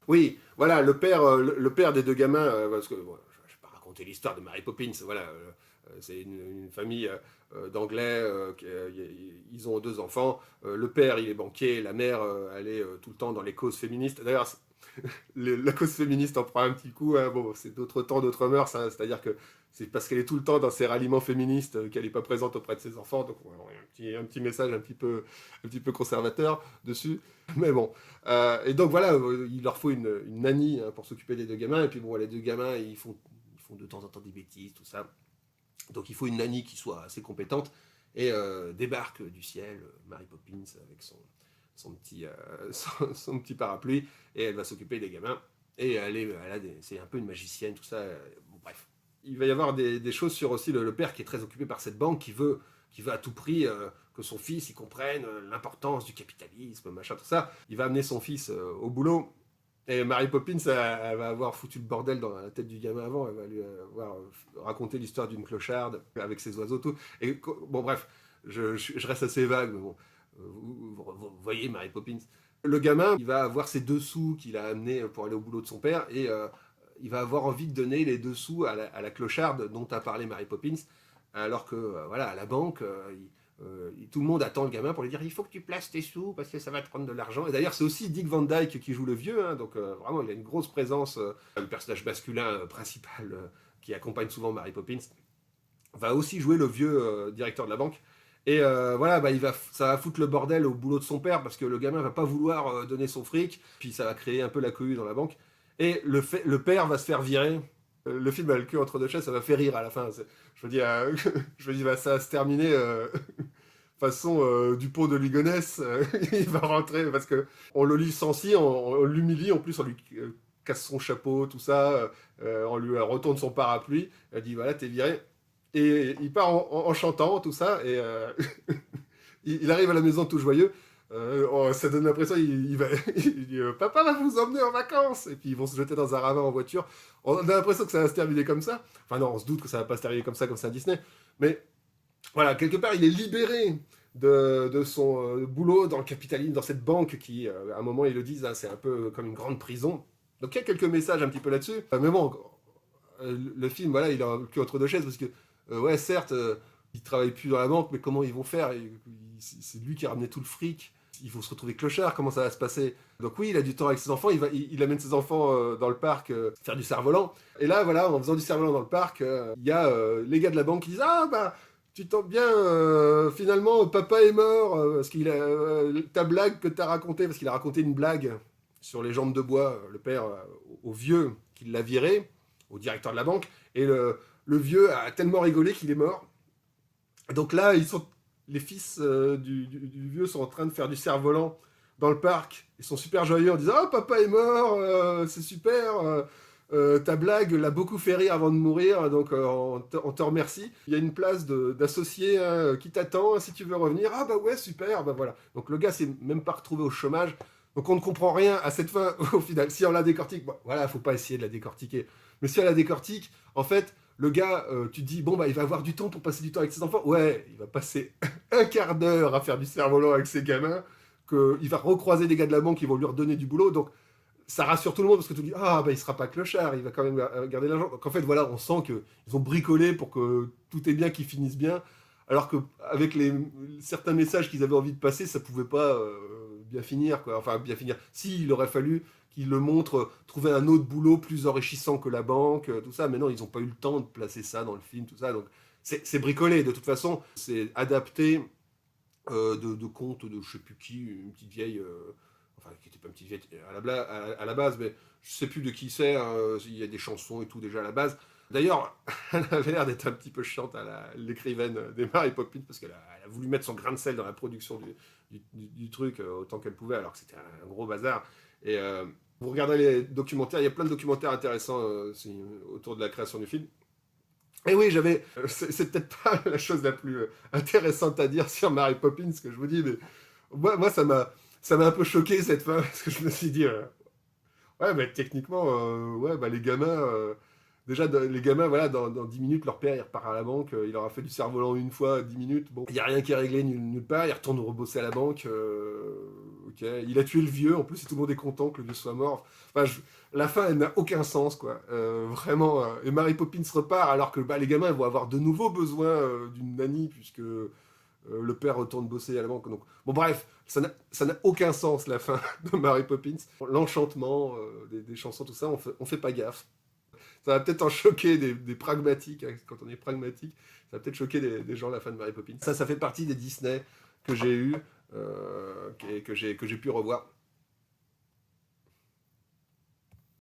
Oui, voilà, le père des deux gamins, parce que bon, je ne vais pas raconter l'histoire de Mary Poppins, voilà, c'est une famille d'anglais, ils ont deux enfants, le père il est banquier, la mère elle est tout le temps dans les causes féministes. D'ailleurs, la cause féministe en prend un petit coup, hein. Bon, c'est d'autres temps, d'autres mœurs, hein. C'est-à-dire que c'est parce qu'elle est tout le temps dans ses ralliements féministes qu'elle n'est pas présente auprès de ses enfants, donc un petit message un petit peu conservateur dessus, mais bon. Et donc voilà, il leur faut une nanny, hein, pour s'occuper des deux gamins, et puis bon, les deux gamins, ils font de temps en temps des bêtises, tout ça, donc il faut une nanny qui soit assez compétente, et débarque du ciel Mary Poppins avec son petit parapluie, et elle va s'occuper des gamins, et c'est un peu une magicienne, tout ça, bon, bref. Il va y avoir des choses sur aussi le père qui est très occupé par cette banque, qui veut à tout prix que son fils il comprenne l'importance du capitalisme, machin, tout ça. Il va amener son fils au boulot, et Mary Poppins, elle va avoir foutu le bordel dans la tête du gamin avant, elle va lui avoir raconté l'histoire d'une clocharde avec ses oiseaux, tout. Et bon, bref, je reste assez vague, mais bon. Vous voyez Mary Poppins. Le gamin, il va avoir ses 2 sous qu'il a amenés pour aller au boulot de son père, et il va avoir envie de donner les 2 sous à la clocharde dont a parlé Mary Poppins, alors que voilà, à la banque, tout le monde attend le gamin pour lui dire il faut que tu places tes sous parce que ça va te prendre de l'argent. Et d'ailleurs, c'est aussi Dick Van Dyke qui joue le vieux, hein, donc vraiment, il a une grosse présence. Le personnage masculin principal qui accompagne souvent Mary Poppins va aussi jouer le vieux directeur de la banque. Et voilà, ça va foutre le bordel au boulot de son père parce que le gamin va pas vouloir donner son fric, puis ça va créer un peu la cohue dans la banque. Et le père va se faire virer. Le film a le cul entre deux chaises, ça va faire rire à la fin. Je me dis, ça va se terminer façon Dupont de Ligonnès. Il va rentrer parce que on le licencie, on l'humilie, en plus on lui casse son chapeau, tout ça, on lui retourne son parapluie. Elle dit voilà, t'es viré. Et il part en chantant, tout ça, et il arrive à la maison tout joyeux. Ça donne l'impression il dit papa va vous emmener en vacances, et puis ils vont se jeter dans un ravin en voiture. On a l'impression que ça va se terminer comme ça. Enfin non, on se doute que ça va pas se terminer comme ça, comme c'est un Disney. Mais voilà, quelque part il est libéré de son boulot dans le capitalisme, dans cette banque qui, à un moment ils le disent, hein, c'est un peu comme une grande prison. Donc il y a quelques messages un petit peu là-dessus. Mais bon, le film, voilà, il a un cul entre deux chaises parce que ouais, certes, ils travaillent plus dans la banque, mais comment ils vont faire? C'est lui qui a ramené tout le fric. Il faut se retrouver clochard, comment ça va se passer? Donc oui, il a du temps avec ses enfants, il amène ses enfants dans le parc faire du cerf-volant. Et là, voilà, en faisant du cerf-volant dans le parc, il y a les gars de la banque qui disent ah bah tu tombes bien, finalement papa est mort parce qu'il a ta blague que t'as racontée, parce qu'il a raconté une blague sur les jambes de bois, le père au vieux qui l'a viré, au directeur de la banque, et le vieux a tellement rigolé qu'il est mort. Donc là, les fils du vieux sont en train de faire du cerf-volant dans le parc. Ils sont super joyeux en disant « Oh, papa est mort, c'est super Ta blague l'a beaucoup fait rire avant de mourir, donc on te remercie. Il y a une place d'associé hein, qui t'attend, si tu veux revenir. Ah bah ouais, super, bah voilà. Donc le gars s'est même pas retrouvé au chômage. Donc on ne comprend rien à cette fin au final. Si on la décortique, bon, voilà, faut pas essayer de la décortiquer. Mais si on la décortique, en fait, le gars, tu te dis, bon bah il va avoir du temps pour passer du temps avec ses enfants. Ouais, il va passer un quart d'heure à faire du cerf-volant avec ses gamins, qu'il va recroiser des gars de la banque qui vont lui redonner du boulot. Donc ça rassure tout le monde parce que tu dis ah bah il sera pas clochard, il va quand même garder l'argent. Donc en fait voilà, on sent que ils ont bricolé pour que tout est bien, qu'ils finissent bien, alors que avec les certains messages qu'ils avaient envie de passer, ça pouvait pas bien finir quoi. Enfin bien finir. Si il aurait fallu qu'ils le montrent, trouver un autre boulot plus enrichissant que la banque, tout ça. Mais non, ils n'ont pas eu le temps de placer ça dans le film, tout ça. Donc c'est bricolé de toute façon. C'est adapté de contes de je sais plus qui, une petite vieille, enfin qui était pas une petite vieille à la base, mais je sais plus de qui c'est, hein, il y a des chansons et tout déjà à la base. D'ailleurs, elle avait l'air d'être un petit peu chiante à l'écrivaine des Mary Poppins, parce elle a voulu mettre son grain de sel dans la production du truc autant qu'elle pouvait, alors que c'était un gros bazar. Et vous regardez les documentaires, il y a plein de documentaires intéressants autour de la création du film. Et oui, c'est peut-être pas la chose la plus intéressante à dire sur Mary Poppins, ce que je vous dis, mais moi ça m'a un peu choqué cette fin, parce que je me suis dit, ouais, mais techniquement, ouais, bah, les gamins, déjà, les gamins, voilà, dans 10 minutes, leur père, il repart à la banque, il leur a fait du cerf-volant une fois, 10 minutes, bon, il n'y a rien qui est réglé nulle part, il retourne rebosser à la banque, ok, il a tué le vieux, en plus, et tout le monde est content que le vieux soit mort. Enfin, la fin, elle n'a aucun sens, quoi, vraiment, et Mary Poppins repart, alors que bah, les gamins vont avoir de nouveaux besoins d'une nanny, puisque le père retourne bosser à la banque. Donc, bon, bref, ça n'a aucun sens la fin de Mary Poppins. L'enchantement, des chansons, tout ça, on fait pas gaffe. Ça va peut-être en choquer des pragmatiques, hein, quand on est pragmatique, ça va peut-être choquer des gens la fin de Mary Poppins. Ça fait partie des Disney que j'ai eu, que j'ai pu revoir.